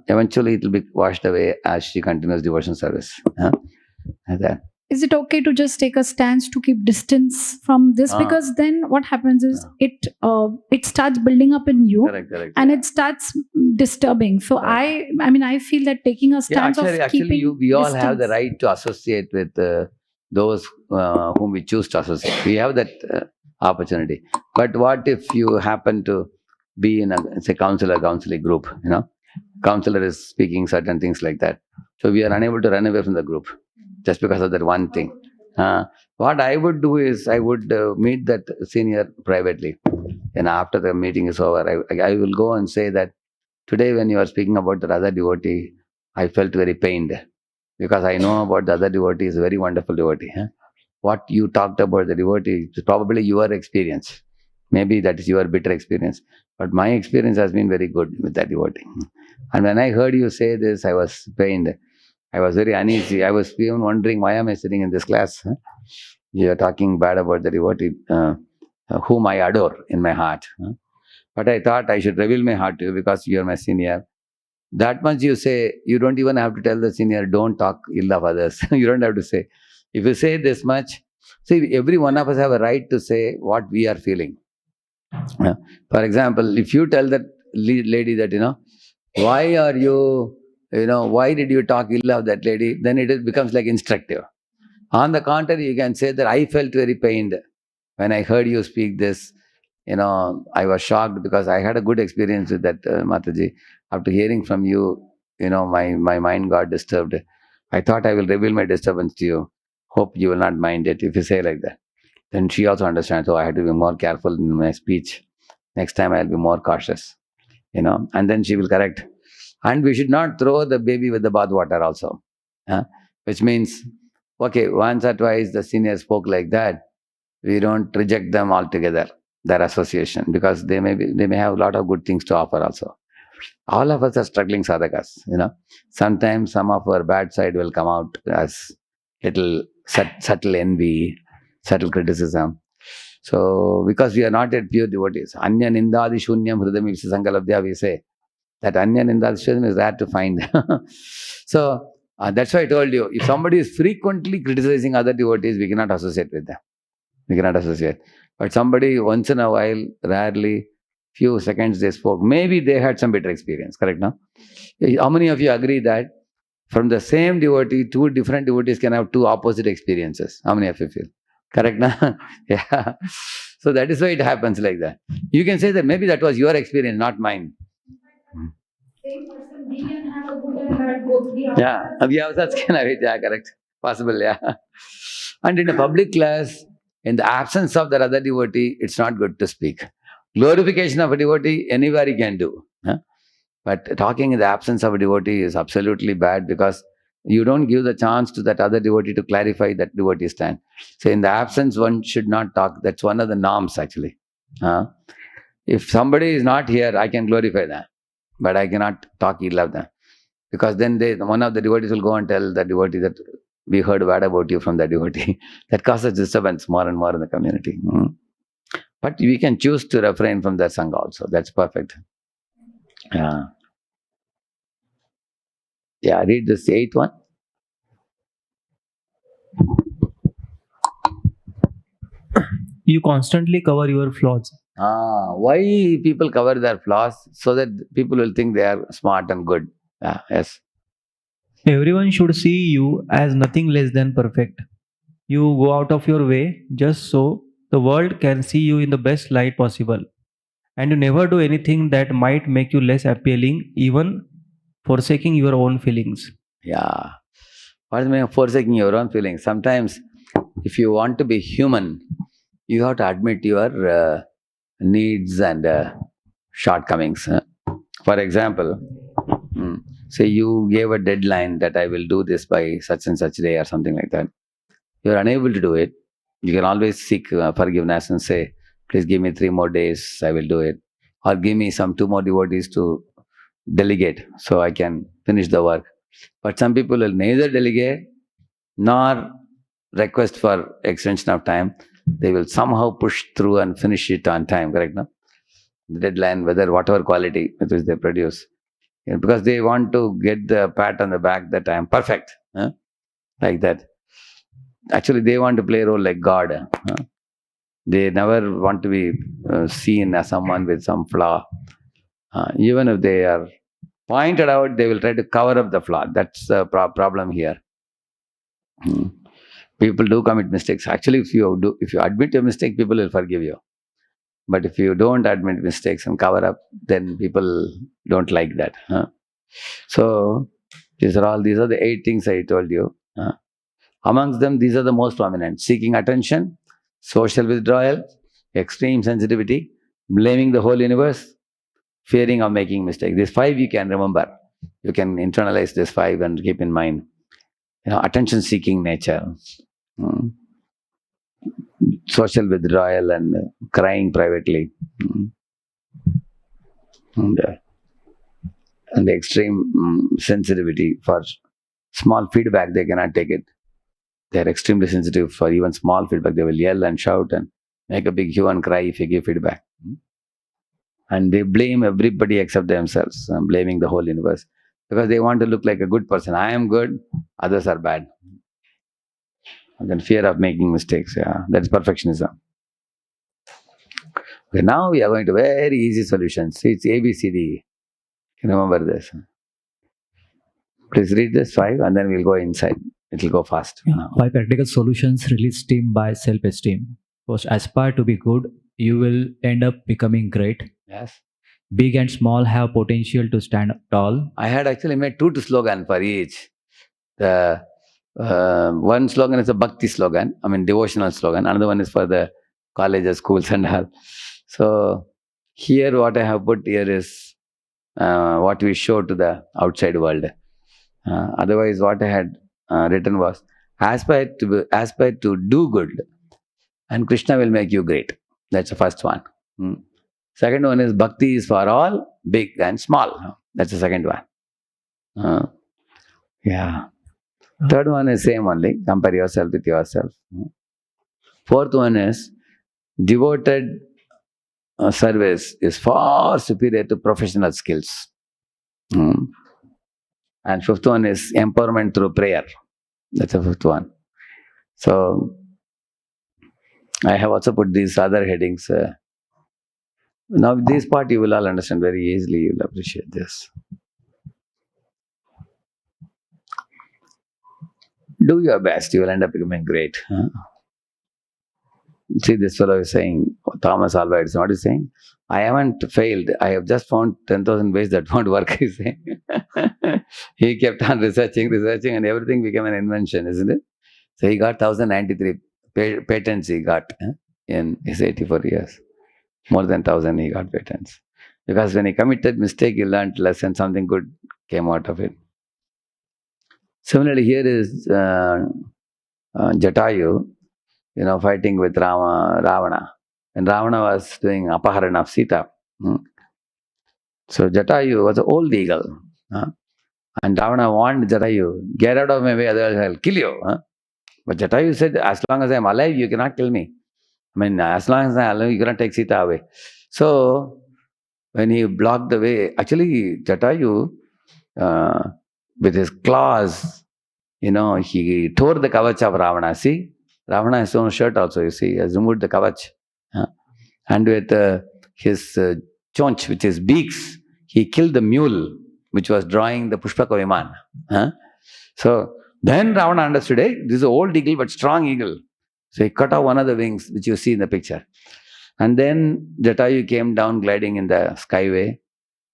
Eventually it will be washed away as she continues devotion service. is it okay to just take a stance to keep distance from this? Because then what happens is it starts building up in you, Correct. and it starts disturbing. So I feel that taking a stance of keeping we all distance. have the right to associate with those whom we choose to associate. We have that opportunity. But what if you happen to be in a counseling group? Counselor is speaking certain things like that. So we are unable to run away from the group just because of that one thing. What I would do is I would meet that senior privately. And after the meeting is over, I will go and say that today when you are speaking about the other devotee, I felt very pained because I know about the other devotee is a very wonderful devotee. What you talked about the devotee is probably your experience. Maybe that is your bitter experience. But my experience has been very good with that devotee. And when I heard you say this, I was pained. I was very uneasy. I was even wondering, why am I sitting in this class? You are talking bad about the devotee whom I adore in my heart. But I thought I should reveal my heart to you because you are my senior. That much you say, you don't even have to tell the senior, don't talk ill of others. You don't have to say. If you say this much, see, every one of us have a right to say what we are feeling. For example, if you tell that lady that, why are you, why did you talk ill of that lady? Then it becomes like instructive. On the contrary, you can say that I felt very pained when I heard you speak this. I was shocked because I had a good experience with that Mataji. After hearing from you, my mind got disturbed. I thought I will reveal my disturbance to you. Hope you will not mind it if you say like that. Then she also understands. So I had to be more careful in my speech. Next time I'll be more cautious. And then she will correct. And we should not throw the baby with the bathwater also. Which means, okay, once or twice the senior spoke like that, we don't reject them altogether, their association, because they may have a lot of good things to offer also. All of us are struggling sadhakas, Sometimes some of our bad side will come out as little subtle envy, subtle criticism. So, because we are not yet pure devotees, anya nindadi shunyam hridami sankalabdhya, we say that anya nindadi shunyam is rare to find. So, that's why I told you, if somebody is frequently criticizing other devotees, we cannot associate with them. We cannot associate. But somebody once in a while, rarely, few seconds they spoke, maybe they had some better experience, correct now? How many of you agree that from the same devotee, two different devotees can have two opposite experiences? How many of you feel? Correct now? Yeah. So that is why it happens like that. You can say that maybe that was your experience, not mine. Same person, we can have a good and bad both. Yeah, we have such kind of it. Yeah, correct. Possible, yeah. And in a public class, in the absence of that other devotee, it's not good to speak. Glorification of a devotee, anybody can do. But talking in the absence of a devotee is absolutely bad because you don't give the chance to that other devotee to clarify that devotee stand. So in the absence, one should not talk. That's one of the norms actually. If somebody is not here, I can glorify them, but I cannot talk ill of them. Because then one of the devotees will go and tell the devotee that we heard bad about you from the devotee. That causes disturbance more and more in the community. But we can choose to refrain from that sangha also. That's perfect. Yeah, read this 8th one. You constantly cover your flaws. Why people cover their flaws? So that people will think they are smart and good. Yes. Everyone should see you as nothing less than perfect. You go out of your way just so the world can see you in the best light possible. And you never do anything that might make you less appealing, even forsaking your own feelings. Yeah. What does it mean forsaking your own feelings? Sometimes, if you want to be human, you have to admit your needs and shortcomings. For example, say you gave a deadline that I will do this by such and such day or something like that. You are unable to do it. You can always seek forgiveness and say, please give me 3 more days, I will do it. Or give me some 2 more devotees to delegate so I can finish the work. But some people will neither delegate nor request for extension of time. They will somehow push through and finish it on time, correct? No? The deadline, whatever quality with which they produce. Because they want to get the pat on the back that I am perfect. Like that. actually they want to play a role like God. They never want to be seen as someone with some flaw. Even if they are pointed out, they will try to cover up the flaw. That's the problem here. People do commit mistakes. Actually, if you admit your mistake, people will forgive you. But if you don't admit mistakes and cover up, then people don't like that. So these are the 8 things I told you. Amongst them, these are the most prominent: seeking attention, social withdrawal, extreme sensitivity, blaming the whole universe, fearing of making mistakes. These 5 you can remember. You can internalize these 5 and keep in mind. Attention-seeking nature, social withdrawal, and crying privately, and the extreme sensitivity for small feedback. They cannot take it. They are extremely sensitive for even small feedback. They will yell and shout and make a big hue and cry if you give feedback. And they blame everybody except themselves, blaming the whole universe, because they want to look like a good person. I am good, others are bad. And then fear of making mistakes. That's perfectionism. Okay, now we are going to very easy solutions. See, it's ABCD. Remember this. Please read this 5 and then we'll go inside. It will go fast. 5 practical solutions release steam by self-esteem. First, aspire to be good. You will end up becoming great. Yes. Big and small have potential to stand tall. I had actually made 2 slogans for each. The one slogan is a bhakti slogan, devotional slogan. Another one is for the colleges, schools and all. So here what I have put here is what we show to the outside world. Otherwise what I had written was, aspire to do good and Krishna will make you great. That's the first one. Second one is, bhakti is for all, big and small. That's the second one. Third one is same only, compare yourself with yourself. Fourth one is, devoted service is far superior to professional skills. And fifth one is, empowerment through prayer. That's the fifth one. So I have also put these other headings. Now this part you will all understand very easily. You will appreciate this. Do your best, you will end up becoming great. See, this fellow is saying, Thomas Alva Edison, what is saying? I haven't failed. I have just found 10,000 ways that won't work, he's saying. He kept on researching, and everything became an invention, isn't it? So he got 1,093 patents he got in his 84 years. More than 1,000 he got patents. Because when he committed mistake, he learned lesson, something good came out of it. Similarly, here is Jatayu, fighting with Ravana. And Ravana was doing apaharana of Sita. So Jatayu was an old eagle. And Ravana warned Jatayu, get out of my way, otherwise I'll kill you. But Jatayu said, as long as I'm alive, you cannot kill me. As long as I'm alive, you cannot take Sita away. So when he blocked the way, actually Jatayu, with his claws, he tore the kavach of Ravana. See, Ravana has own shirt also, you see, he has removed the kavach. And with his chonch, which is beaks, he killed the mule, which was drawing the Pushpaka Viman. So then Ravana understood, hey, this is an old eagle but strong eagle. So he cut off one of the wings, which you see in the picture. And then Jatayu came down gliding in the skyway.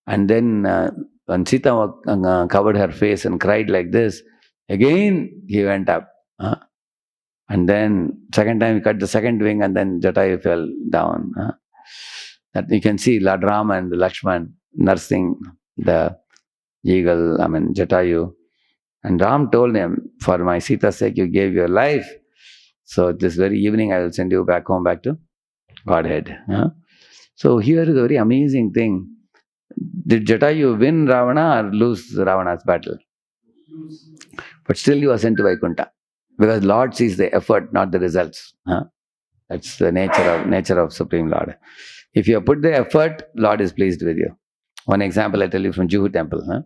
And then when Sita covered her face and cried like this, again he went up. And then second time he cut the second wing and then Jatayu fell down. That you can see Lord Rama and Lakshman nursing the eagle, Jatayu. And Ram told him, for my Sita's sake you gave your life. So this very evening I will send you back home, back to Godhead. So here is a very amazing thing. Did Jatayu win Ravana or lose Ravana's battle? But still he was sent to Vaikuntha. Because Lord sees the effort, not the results. That's the nature of Supreme Lord. If you put the effort, Lord is pleased with you. One example I tell you from Juhu temple.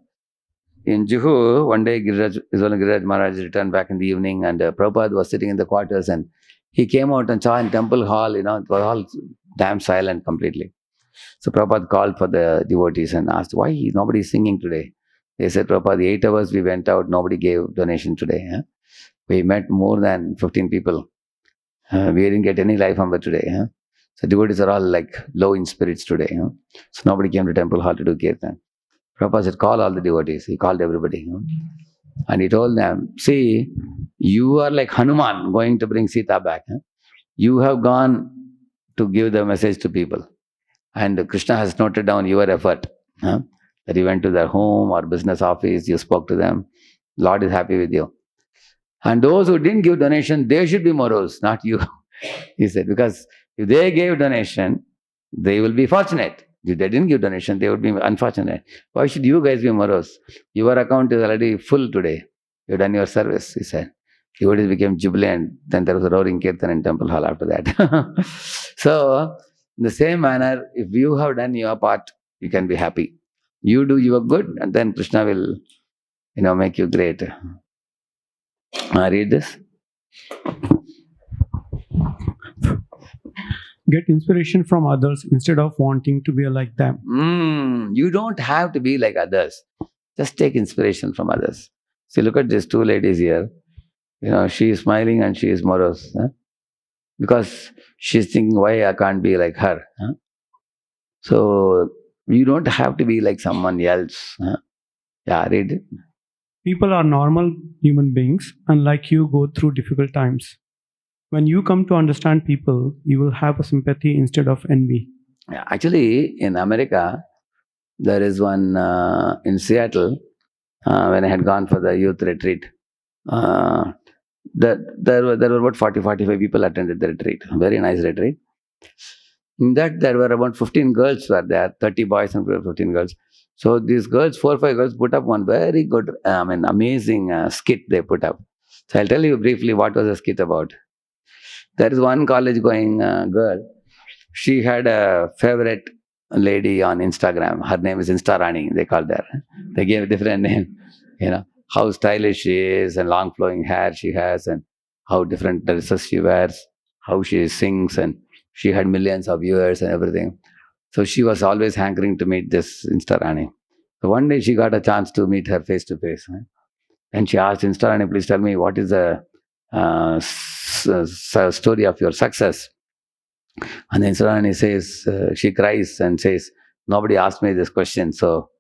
in Juhu, one day Giriraj Maharaj returned back in the evening, and Prabhupada was sitting in the quarters, and he came out and saw in temple hall, it was all damn silent completely. So Prabhupada called for the devotees and asked, why nobody is singing today? They said, Prabhupada, 8 hours we went out, nobody gave donation today. Huh? We met more than 15 people. We didn't get any life number today. Huh? So devotees are all like low in spirits today. Huh? So nobody came to temple hall to do kirtan. Prabhupada said, call all the devotees. He called everybody. And he told them, see, you are like Hanuman going to bring Sita back. Huh? You have gone to give the message to people. And Krishna has noted down your effort. Huh? That you went to their home or business office, you spoke to them. Lord is happy with you. And those who didn't give donation, they should be morose, not you. He said, because if they gave donation, they will be fortunate. If they didn't give donation, they would be unfortunate. Why should you guys be morose? Your account is already full today. You've done your service, he said. Devotees became jubilant. Then there was a roaring kirtan in temple hall after that. So, in the same manner, if you have done your part, you can be happy. You do your good, and then Krishna will, make you great. Read this. Get inspiration from others instead of wanting to be like them. You don't have to be like others. Just take inspiration from others. See, look at these 2 ladies here. She is smiling and she is morose. Huh? Because she's thinking, why I can't be like her? Huh? So, you don't have to be like someone else. Huh? Yeah, read it. People are normal human beings and like you go through difficult times. When you come to understand people, you will have a sympathy instead of envy. Yeah, actually, in America, there is one in Seattle, when I had gone for the youth retreat. There were about 40-45 people attended the retreat. Very nice retreat. In that, there were about 15 girls were there, 30 boys and 15 girls. So these girls, 4 or 5 girls, put up one very good, amazing skit they put up. So I'll tell you briefly what was the skit about. There is one college-going girl. She had a favorite lady on Instagram. Her name is Instarani, they called her. They gave a different name. How stylish she is, and long flowing hair she has, and how different dresses she wears, how she sings, and she had millions of viewers and everything. So she was always hankering to meet this Instarani. So one day she got a chance to meet her face to face. And she asked Instarani, please tell me what is the story of your success. And then Instarani says, she cries and says, nobody asked me this question, so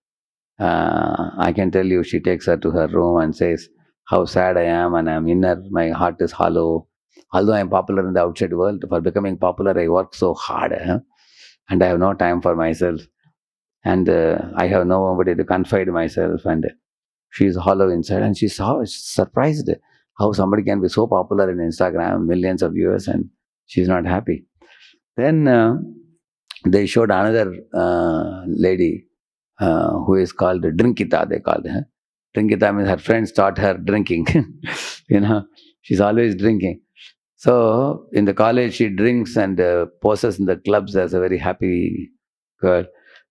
I can tell you. She takes her to her room and says, how sad I am, and I am inner, my heart is hollow. Although I am popular in the outside world, for becoming popular, I work so hard, and I have no time for myself, and I have nobody to confide myself, and she is hollow inside. And she saw, surprised how somebody can be so popular in Instagram, millions of viewers, and she is not happy. Then they showed another lady who is called Drinkita, they called her. Drinkita means her friends taught her drinking. She's always drinking. So in the college she drinks and poses in the clubs as a very happy girl.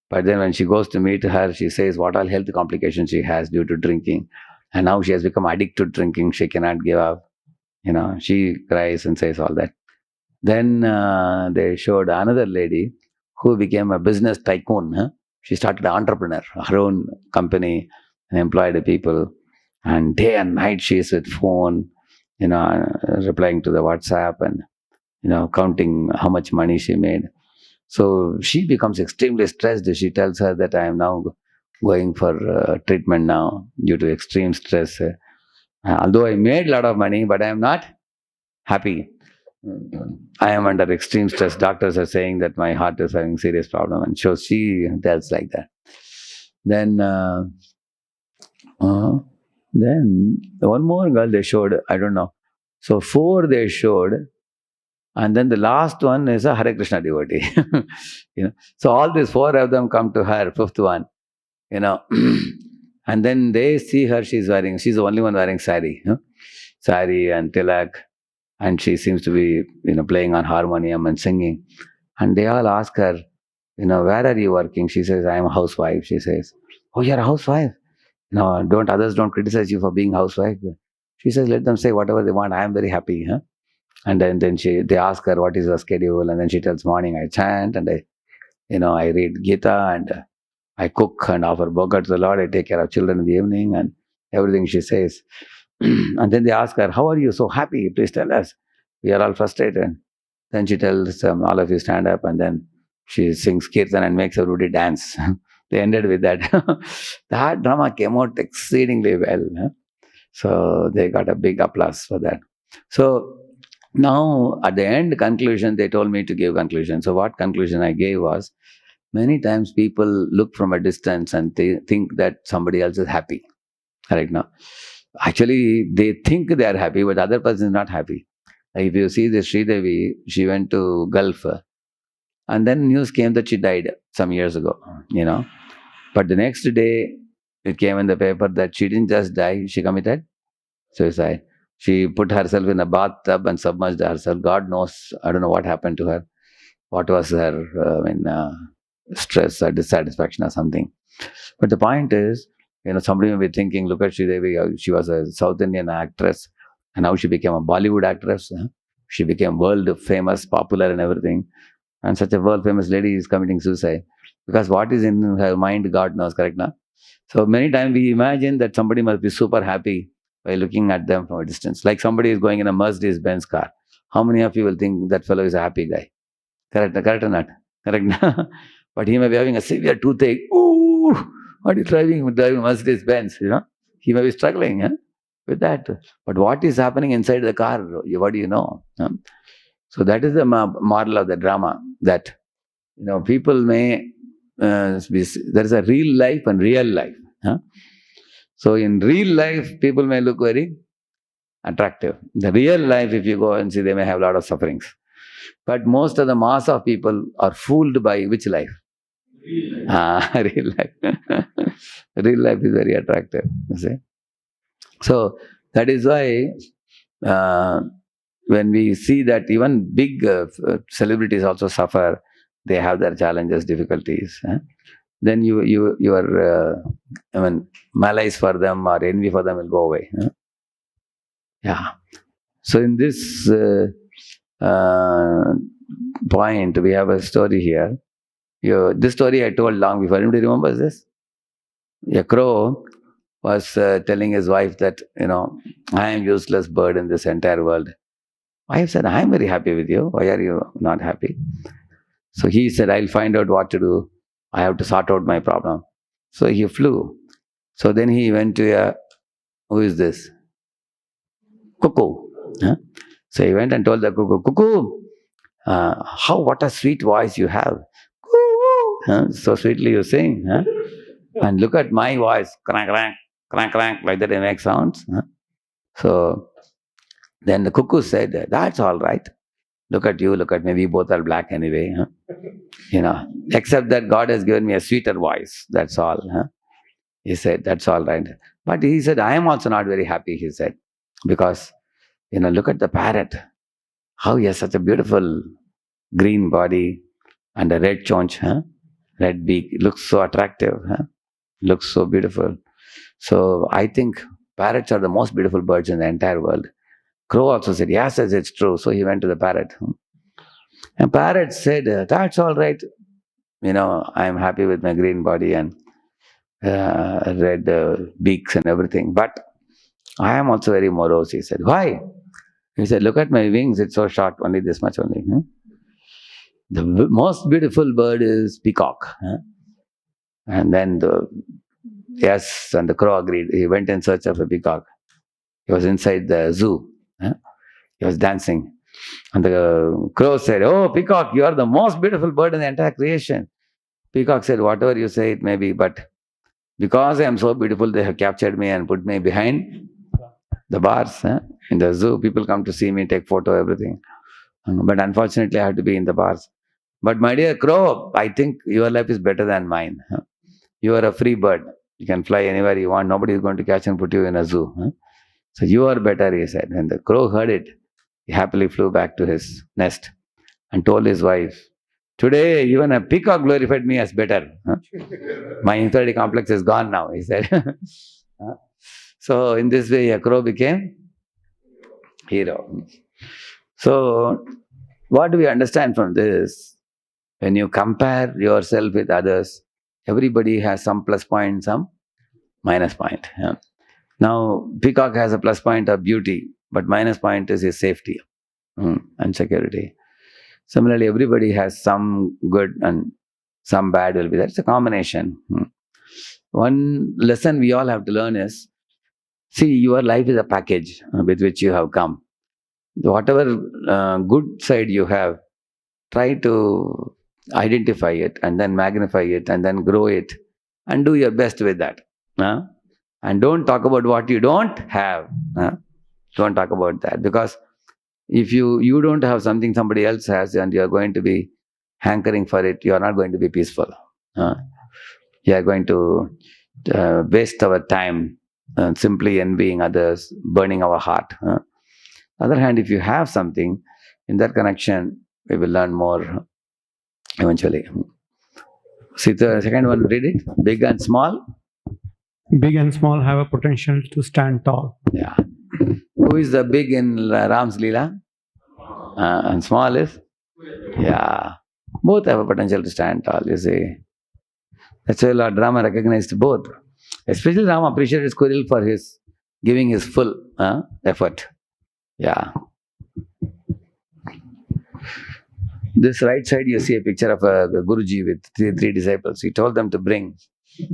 But then when she goes to meet her, she says what all health complications she has due to drinking. And now she has become addicted to drinking. She cannot give up. She cries and says all that. Then they showed another lady who became a business tycoon. She started an entrepreneur, her own company, and employed people. And day and night she is with phone, replying to the WhatsApp and, counting how much money she made. So she becomes extremely stressed. She tells her that I am now going for treatment now due to extreme stress. Although I made a lot of money, but I am not happy. I am under extreme stress. Doctors are saying that my heart is having serious problem, and so she tells like that. Then one more girl they showed, I don't know. So 4 they showed, and then the last one is a Hare Krishna devotee. So all these 4 of them come to her, 5th one, and then they see her. She's the only one wearing sari, sari and tilak. And she seems to be, playing on harmonium and singing. And they all ask her, where are you working? She says, I am a housewife. She says, oh, you're a housewife? No, others don't criticize you for being housewife. She says, let them say whatever they want. I am very happy. Huh? And then they ask her, what is her schedule? And then she tells, morning I chant and I read Gita and I cook and offer bhoga to the Lord. I take care of children in the evening and everything she says. And then they ask her, how are you so happy? Please tell us. We are all frustrated. Then she tells all of you stand up, and then she sings kirtan and makes everybody dance. They ended with that. That drama came out exceedingly well. Huh? So they got a big applause for that. So now at the end conclusion, they told me to give conclusion. So what conclusion I gave was, many times people look from a distance and they think that somebody else is happy. Right now, actually they think they are happy, but the other person is not happy. Like if you see this Sridevi, she went to Gulf, and then news came that she died some years ago. But the next day, it came in the paper that she didn't just die; she committed suicide. She put herself in a bathtub and submerged herself. God knows, I don't know what happened to her. What was her stress or dissatisfaction or something. But the point is, somebody may be thinking, look at Sridevi, she was a South Indian actress, and now she became a Bollywood actress. She became world famous, popular and everything. And such a world famous lady is committing suicide. Because what is in her mind, God knows, correct now? So many times we imagine that somebody must be super happy by looking at them from a distance. Like somebody is going in a Mercedes-Benz car. How many of you will think that fellow is a happy guy? Correct or not? Correct. But he may be having a severe toothache. Ooh, what are you driving Mercedes-Benz? He may be struggling with that. But what is happening inside the car? What do you know? So that is the moral of the drama. That people may there is a real life and real life. So in real life, people may look very attractive. The real life, if you go and see, they may have a lot of sufferings. But most of the mass of people are fooled by which life? Real life. Real life. Real life is very attractive. You see? So that is why when we see that even big celebrities also suffer, they have their challenges, difficulties. Then your malice for them or envy for them will go away. Yeah. So in this point, we have a story here. This story I told long before. Anybody remembers this? A crow was telling his wife that, I am useless bird in this entire world. Wife said, I am very happy with you. Why are you not happy? So he said, I'll find out what to do. I have to sort out my problem. So he flew. So then he went to who is this? Cuckoo. So he went and told the cuckoo, cuckoo, what a sweet voice you have. So sweetly you sing. And look at my voice, crank, crank, crank, crank, like that I make sounds. So then the cuckoo said, that's all right. Look at you, look at me, we both are black anyway. Except that God has given me a sweeter voice, that's all. He said, that's all right. But he said, I am also not very happy, he said. Because, look at the parrot. How he has such a beautiful green body and a red chaunch, red beak. It looks so attractive, looks so beautiful. So I think parrots are the most beautiful birds in the entire world. Crow also said, yes, it's true. So he went to the parrot. And parrot said, that's all right. I am happy with my green body and red beaks and everything. But I am also very morose, he said. Why? He said, look at my wings, it's so short, only this much only. The most beautiful bird is peacock. And then and the crow agreed. He went in search of a peacock. He was inside the zoo. He was dancing. And the crow said, oh, peacock, you are the most beautiful bird in the entire creation. Peacock said, whatever you say it may be, but because I am so beautiful, they have captured me and put me behind the bars in the zoo. People come to see me, take photo, everything. But unfortunately, I have to be in the bars. But my dear crow, I think your life is better than mine. You are a free bird. You can fly anywhere you want. Nobody is going to catch and put you in a zoo. So you are better, he said. When the crow heard it, he happily flew back to his nest and told his wife, today, even a peacock glorified me as better. My inferiority complex is gone now, he said. So in this way, a crow became hero. So what do we understand from this? When you compare yourself with others, everybody has some plus point, some minus point. Yeah. Now, peacock has a plus point of beauty, but minus point is his safety and security. Similarly, everybody has some good and some bad will be there. It's a combination. One lesson we all have to learn is, see, your life is a package with which you have come. Whatever good side you have, try to identify it and then magnify it and then grow it and do your best with that. And don't talk about what you don't have. Don't talk about that, because if you don't have something somebody else has and you are going to be hankering for it, you are not going to be peaceful. You are going to waste our time simply envying others, burning our heart. On the other hand, if you have something, in that connection, we will learn more eventually. See the second one, read it. Big and small. Big and small have a potential to stand tall. Yeah. Who is the big in Ram's Leela? And small is? Yeah. Both have a potential to stand tall, you see. That's why Lord Rama recognized both. Especially Rama appreciated squirrel for his giving his full effort. Yeah. This right side, you see a picture of a Guruji with three disciples. He told them to bring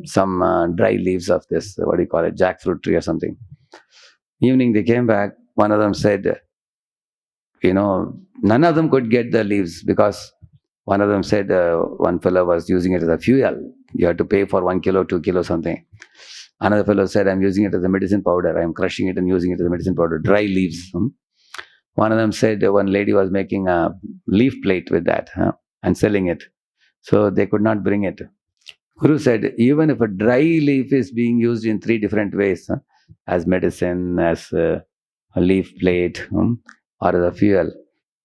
some dry leaves of this, what do you call it, jackfruit tree or something. Evening they came back. One of them said, none of them could get the leaves, because one of them said one fellow was using it as a fuel. You have to pay for 1 kilo, 2 kilo something. Another fellow said, I'm using it as a medicine powder. I'm crushing it and using it as a medicine powder. Dry leaves. One of them said one lady was making a leaf plate with that and selling it. So they could not bring it. Guru said, even if a dry leaf is being used in 3 different ways, as medicine, as a leaf plate, or as a fuel,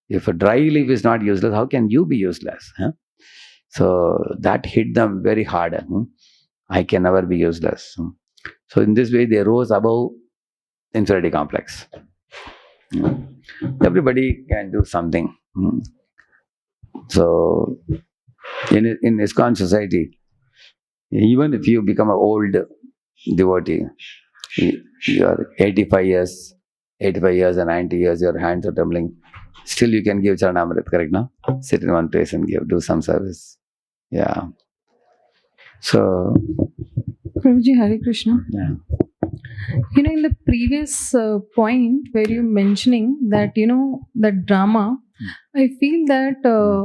if a dry leaf is not useless, how can you be useless? So that hit them very hard. I can never be useless. So in this way, they rose above inferiority complex. Everybody can do something. So in ISKCON society, even if you become an old devotee, you are 85 years and 90 years, your hands are trembling, still you can give Charanamrit, correct now? Sit in one place and do some service. Yeah. So, Prabhuji, Hare Krishna. Yeah. In the previous point where you're mentioning that, that drama, I feel that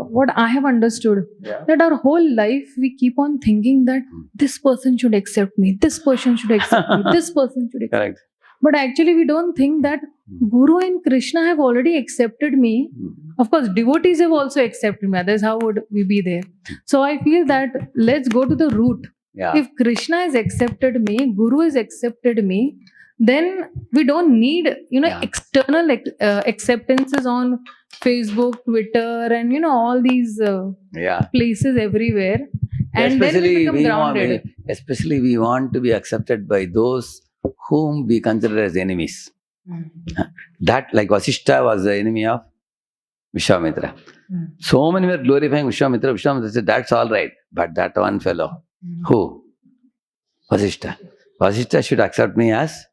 what I have understood, that our whole life we keep on thinking that this person should accept me, this person should accept me, this person should accept me. Correct. But actually we don't think that Guru and Krishna have already accepted me. Of course, devotees have also accepted me. Otherwise, how would we be there? So I feel that let's go to the root. Yeah. If Krishna has accepted me, Guru has accepted me, then we don't need, external acceptances on Facebook, Twitter, and all these places everywhere. And then we become grounded. Especially we want to be accepted by those whom we consider as enemies. That, like Vasishtha was the enemy of Vishwamitra. So many were glorifying Vishwamitra. Vishwamitra said, that's all right. But that one fellow, who? Vasishtha. Vasishtha should accept me as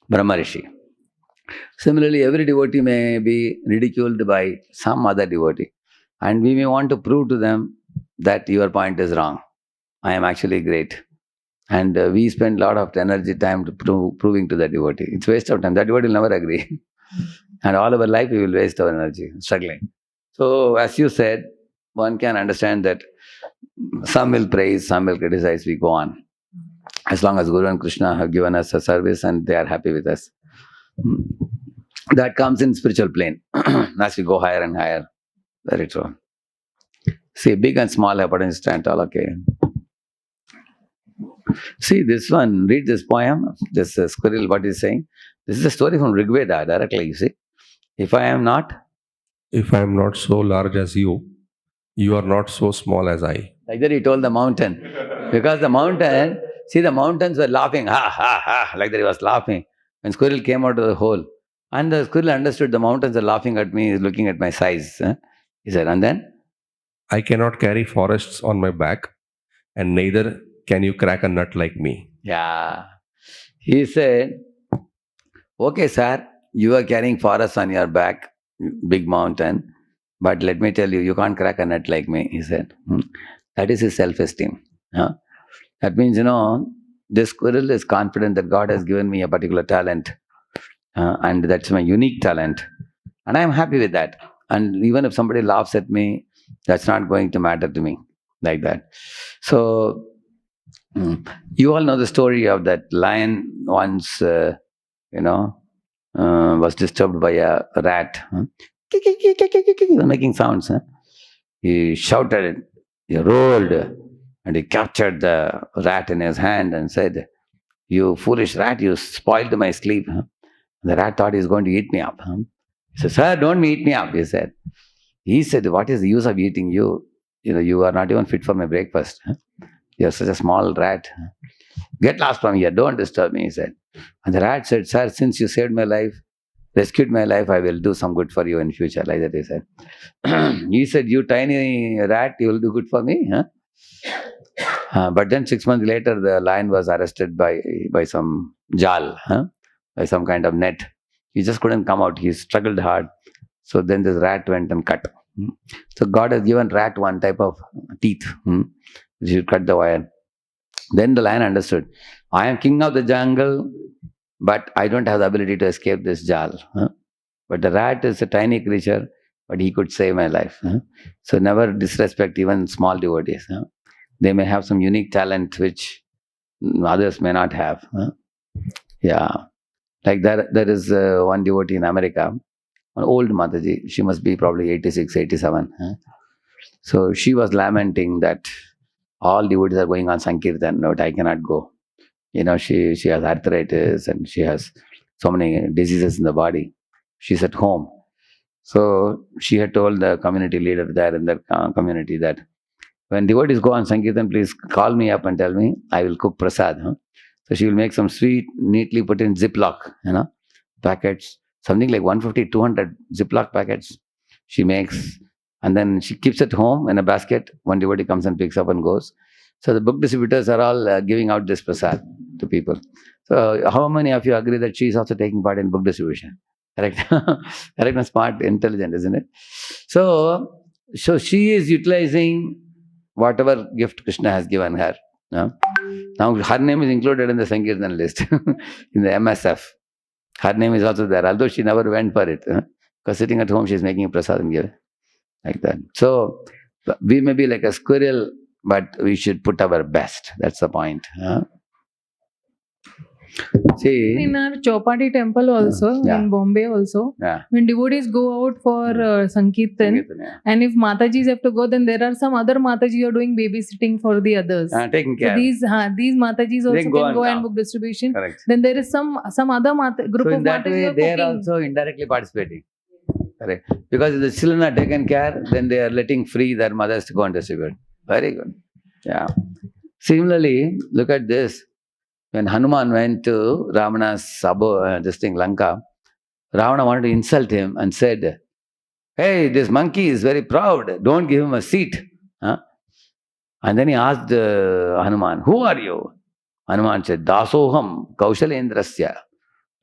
Brahma Rishi. Similarly, every devotee may be ridiculed by some other devotee. And we may want to prove to them that your point is wrong. I am actually great. And we spend a lot of energy, time to proving to the devotee. It's waste of time. That devotee will never agree. And all our life, we will waste our energy, struggling. So, as you said, one can understand that some will praise, some will criticize, we go on. As long as Guru and Krishna have given us a service and they are happy with us. That comes in spiritual plane. As we go higher and higher. Very true. See, big and small have potential to stand tall, okay. See this one, read this poem, this squirrel, what is saying. This is a story from Rigveda directly, you see. If I am not so large as you, you are not so small as I. Like that he told the mountain. Because the mountain See, the mountains were laughing, ha, ha, ha, like that he was laughing. When squirrel came out of the hole. And the squirrel understood the mountains are laughing at me, looking at my size. He said, and then? I cannot carry forests on my back, and neither can you crack a nut like me. Yeah. He said, okay, sir, you are carrying forests on your back, big mountain, but let me tell you, you can't crack a nut like me, he said. That is his self-esteem. That means, this squirrel is confident that God has given me a particular talent, and that's my unique talent. And I'm happy with that. And even if somebody laughs at me, that's not going to matter to me like that. So, you all know the story of that lion once, was disturbed by a rat. He was making sounds. He shouted, he roared, and he captured the rat in his hand and said, you foolish rat, you spoiled my sleep. The rat thought he was going to eat me up. He said, sir, don't eat me up, he said. He said, what is the use of eating you? You are not even fit for my breakfast. You are such a small rat. Get lost from here, don't disturb me, he said. And the rat said, sir, since you saved my life, rescued my life, I will do some good for you in future, like that he said. He said, you tiny rat, you will do good for me? But then 6 months later, the lion was arrested by some jal, by some kind of net. He just couldn't come out. He struggled hard. So then this rat went and cut. So God has given rat one type of teeth. You should cut the wire. Then the lion understood, I am king of the jungle, but I don't have the ability to escape this jal. But the rat is a tiny creature, but he could save my life. So never disrespect even small devotees. They may have some unique talent which others may not have. Yeah. Like there is one devotee in America, an old Mataji. She must be probably 86, 87. So she was lamenting that all devotees are going on Sankirtan, but I cannot go. She has arthritis and she has so many diseases in the body. She's at home. So she had told the community leader there in their community that when devotees go on Sankirtan, please call me up and tell me, I will cook prasad. So she will make some sweet, neatly put in Ziploc, packets, something like 150, 200 Ziploc packets she makes. And then she keeps it home in a basket. One devotee comes and picks up and goes. So the book distributors are all giving out this prasad to people. So how many of you agree that she is also taking part in book distribution? Correct? Correct and smart, intelligent, isn't it? So she is utilizing whatever gift Krishna has given her. Now her name is included in the Sankirtan list, in the MSF. Her name is also there, although she never went for it. Because sitting at home, she is making prasad and giving. Like that. So we may be like a squirrel, but we should put our best. That's the point. See, in our Chowpatty temple also, in Bombay also, when devotees go out for Sankirtan, and if Matajis have to go, then there are some other Mataji who are doing babysitting for the others. Taking care. So these Matajis also can go and book distribution. Correct. Then there is some other group of Mataji who are they cooking. are also indirectly participating. Correct. Because if the children are taken care, then they are letting free their mothers to go and distribute. Very good. Yeah. Similarly, look at this. When Hanuman went to Ravana's Lanka, Ravana wanted to insult him and said, hey, this monkey is very proud. Don't give him a seat. And then he asked Hanuman, who are you? Hanuman said, Dasoham Kaushalendrasya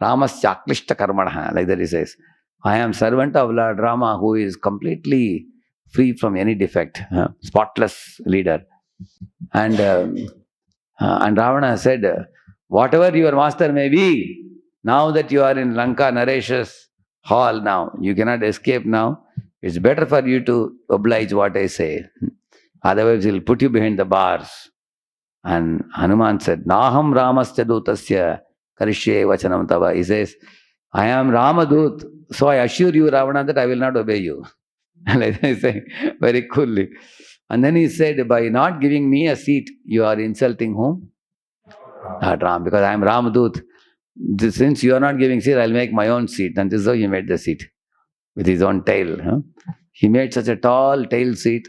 Ramasya Aklishta Karmanaha. Like that he says. I am servant of Lord Rama who is completely free from any defect, spotless leader. And Ravana said, whatever your master may be, now that you are in Lanka Naresh's hall now, you cannot escape now. It's better for you to oblige what I say. Otherwise, he'll put you behind the bars. And Hanuman said, Naham Ramasya Dutasya Karishye Vachanam Tava. He says, I am Ramadut, so I assure you, Ravana, that I will not obey you. Like I say, very coolly. And then he said, by not giving me a seat, you are insulting whom? Ram, because I am Ramadut. Since you are not giving seat, I'll make my own seat. And this is how he made the seat, with his own tail. He made such a tall tail seat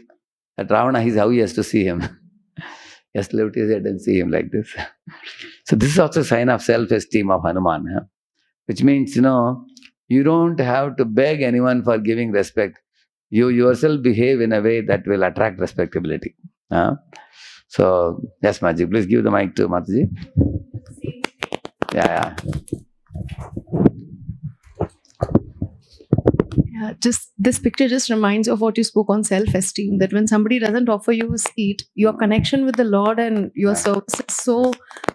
that Ravana is how he has to see him. Yes, Levity said, and see him like this. So this is also a sign of self-esteem of Hanuman, which means, you don't have to beg anyone for giving respect. You yourself behave in a way that will attract respectability. So, yes, Maji, please give the mic to Mataji. Yeah. Yeah, just this picture just reminds of what you spoke on self-esteem, that when somebody doesn't offer you a seat, your connection with the Lord and your service is so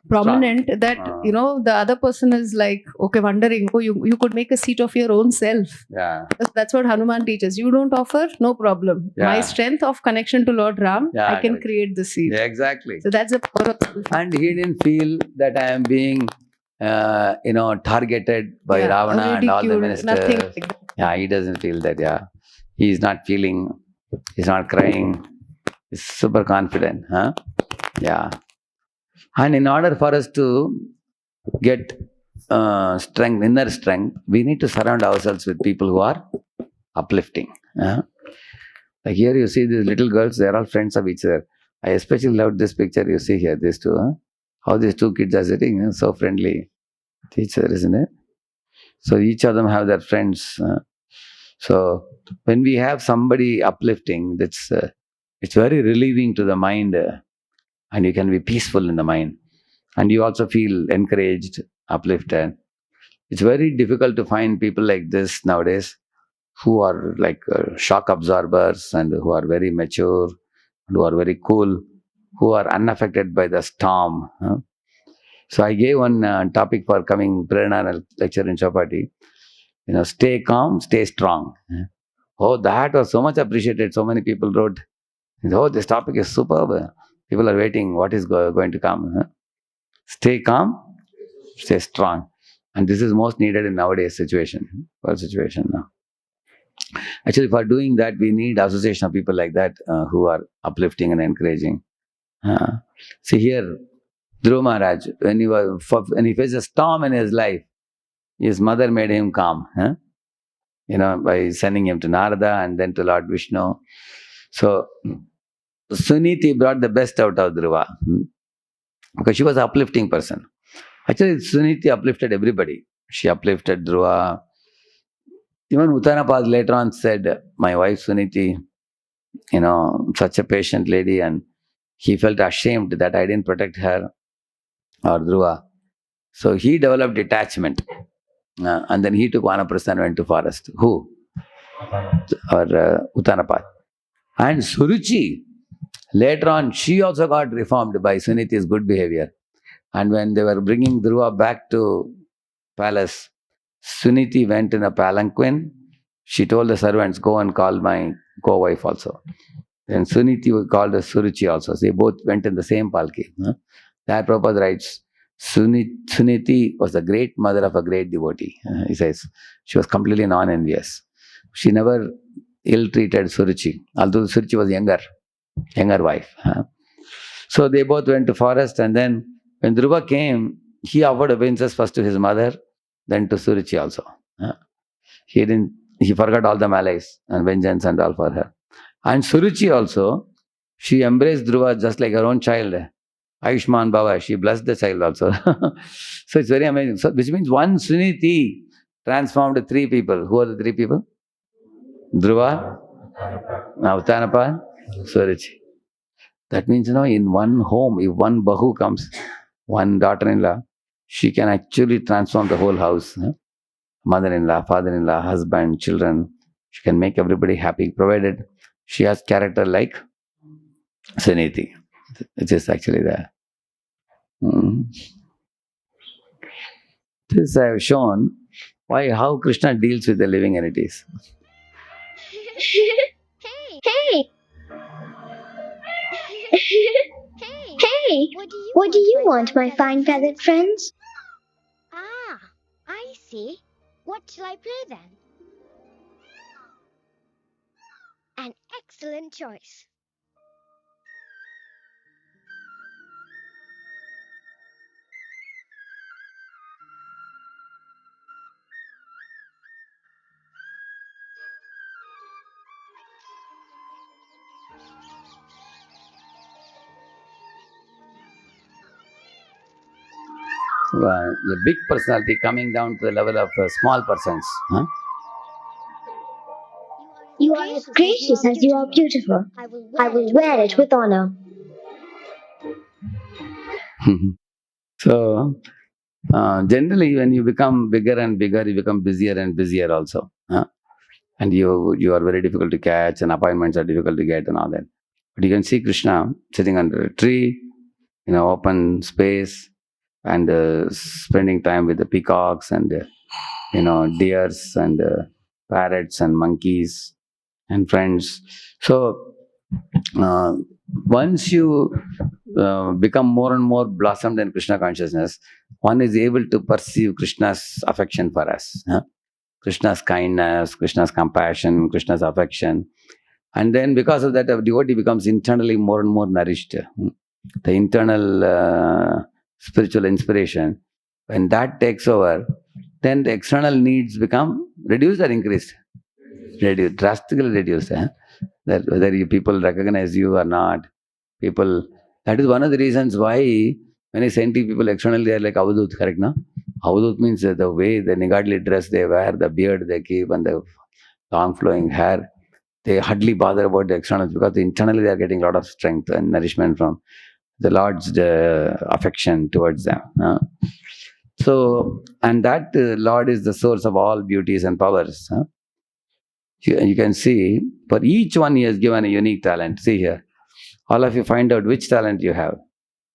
prominent that the other person is like, okay, wondering, oh, you could make a seat of your own self. Yeah. That's what Hanuman teaches. You don't offer, no problem. Yeah. My strength of connection to Lord Ram, Yeah, I can correct. create the seat. Yeah, exactly. So that's the power of self. And he didn't feel that I am being, targeted by Ravana and all the ministers. Nothing like that. Yeah, he doesn't feel that. Yeah, he's not feeling. He's not crying. He's super confident. Yeah. And in order for us to get strength, inner strength, we need to surround ourselves with people who are uplifting. Like here you see these little girls, they are all friends of each other. I especially loved this picture you see here, these two. How these two kids are sitting so friendly to each other, isn't it? So each of them have their friends. So when we have somebody uplifting, it's very relieving to the mind, and you can be peaceful in the mind. And you also feel encouraged, uplifted. It's very difficult to find people like this nowadays who are like shock absorbers and who are very mature, and who are very cool, who are unaffected by the storm. So I gave one topic for coming Prerna lecture in Chapati. Stay calm, stay strong. Oh, that was so much appreciated. So many people wrote, oh, this topic is superb. People are waiting. What is going to come? Stay calm, stay strong. And this is most needed in nowadays situation. Now. Actually, for doing that, we need association of people like that who are uplifting and encouraging. See here, Dhruva Maharaj, when he faced a storm in his life, his mother made him calm. By sending him to Narada and then to Lord Vishnu. So, Suniti brought the best out of Dhruva because she was an uplifting person. Actually, Suniti uplifted everybody. She uplifted Dhruva. Even Uttanapad later on said, my wife Suniti, such a patient lady, and he felt ashamed that I didn't protect her or Dhruva. So he developed detachment. And then he took Vanaprastha and went to forest. Who? Or Uttanapad. And Suruchi, later on, she also got reformed by Suniti's good behavior. And when they were bringing Dhruva back to palace, Suniti went in a palanquin. She told the servants, go and call my co-wife also. Then Suniti called as Suruchi also. So they both went in the same palki. That Prabhupada writes, Suniti was the great mother of a great devotee. He says, she was completely non-envious. She never ill-treated Suruchi, although Suruchi was younger wife. So they both went to forest, and then when Dhruva came, he offered obeisances first to his mother, then to Suruchi also. He forgot all the malice and vengeance and all for her. And Suruchi also, she embraced Dhruva just like her own child. Ayushman Baba, she blessed the child also. So it's very amazing. So, which means one Suniti transformed three people. Who are the three people? Dhruva, Uttanapad, Suruchi. That means, in one home, if one Bahu comes, one daughter-in-law, she can actually transform the whole house. Mother-in-law, father-in-law, husband, children. She can make everybody happy, provided she has character like Suniti, which is actually there. This I have shown how Krishna deals with the living entities. Hey! Hey! What do you want, my fine feathered friends? Ah, I see. What shall I play then? An excellent choice. a big personality coming down to the level of small persons. Huh? You are as gracious as you are beautiful. I will wear it with honor. So, generally, when you become bigger and bigger, you become busier and busier also. Huh? And you are very difficult to catch, and appointments are difficult to get, and all that. But you can see Krishna sitting under a tree, in an open space, and spending time with the peacocks and deers and parrots and monkeys and friends. So once you become more and more blossomed in Krishna consciousness, one is able to perceive Krishna's affection for us, huh? Krishna's kindness, Krishna's compassion, Krishna's affection. And then because of that, a devotee becomes internally more and more nourished. The internal spiritual inspiration, when that takes over, then the external needs become reduced or increased? Reduced, drastically reduced. That whether people recognize you or not, that is one of the reasons why many scientific people externally are like avadut, correct, no? Avadut means the way, the niggardly dress they wear, the beard they keep, and the long flowing hair. They hardly bother about the externals because internally they are getting a lot of strength and nourishment from the Lord's affection towards them. So, and that Lord is the source of all beauties and powers. You can see, for each one he has given a unique talent. See here, all of you find out which talent you have.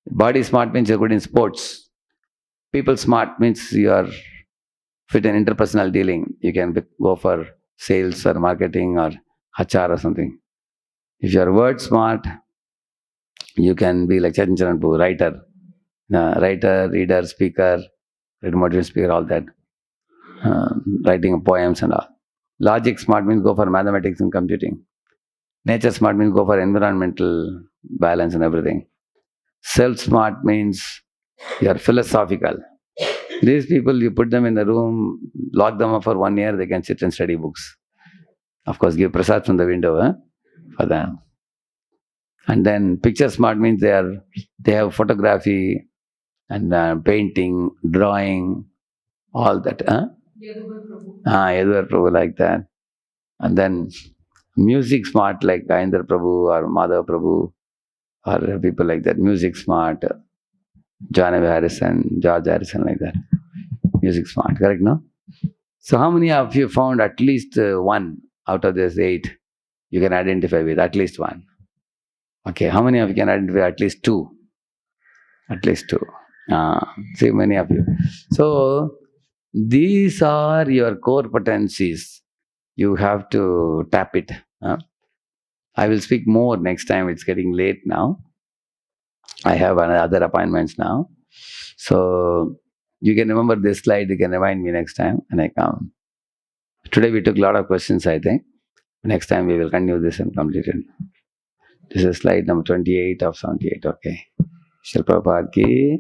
Body smart means you're good in sports. People smart means you are fit in interpersonal dealing. You can go for sales or marketing or HR or something. If you are word smart, you can be like Charanpu, writer. Writer, reader, speaker, motivational speaker, all that. Writing poems and all. Logic smart means go for mathematics and computing. Nature smart means go for environmental balance and everything. Self smart means you are philosophical. These people, you put them in the room, lock them up for 1 year, they can sit and study books. Of course, give prasad from the window for them. And then picture smart means they have photography and painting, drawing, all that. Yaduvar Prabhu like that. And then music smart like Indra Prabhu or Madhav Prabhu or people like that. Music smart, John W. Harrison, George Harrison, like that. Music smart, correct, no? So how many of you found at least one out of this 8 you can identify with? At least one. Okay, how many of you can identify at least 2? At least 2. See, many of you. So these are your core potencies. You have to tap it. I will speak more next time. It's getting late now. I have other appointments now. So you can remember this slide. You can remind me next time when I come. Today we took a lot of questions, I think. Next time we will continue this and complete it. This is slide number 28 of 78. Okay. Shri Prabhupada ki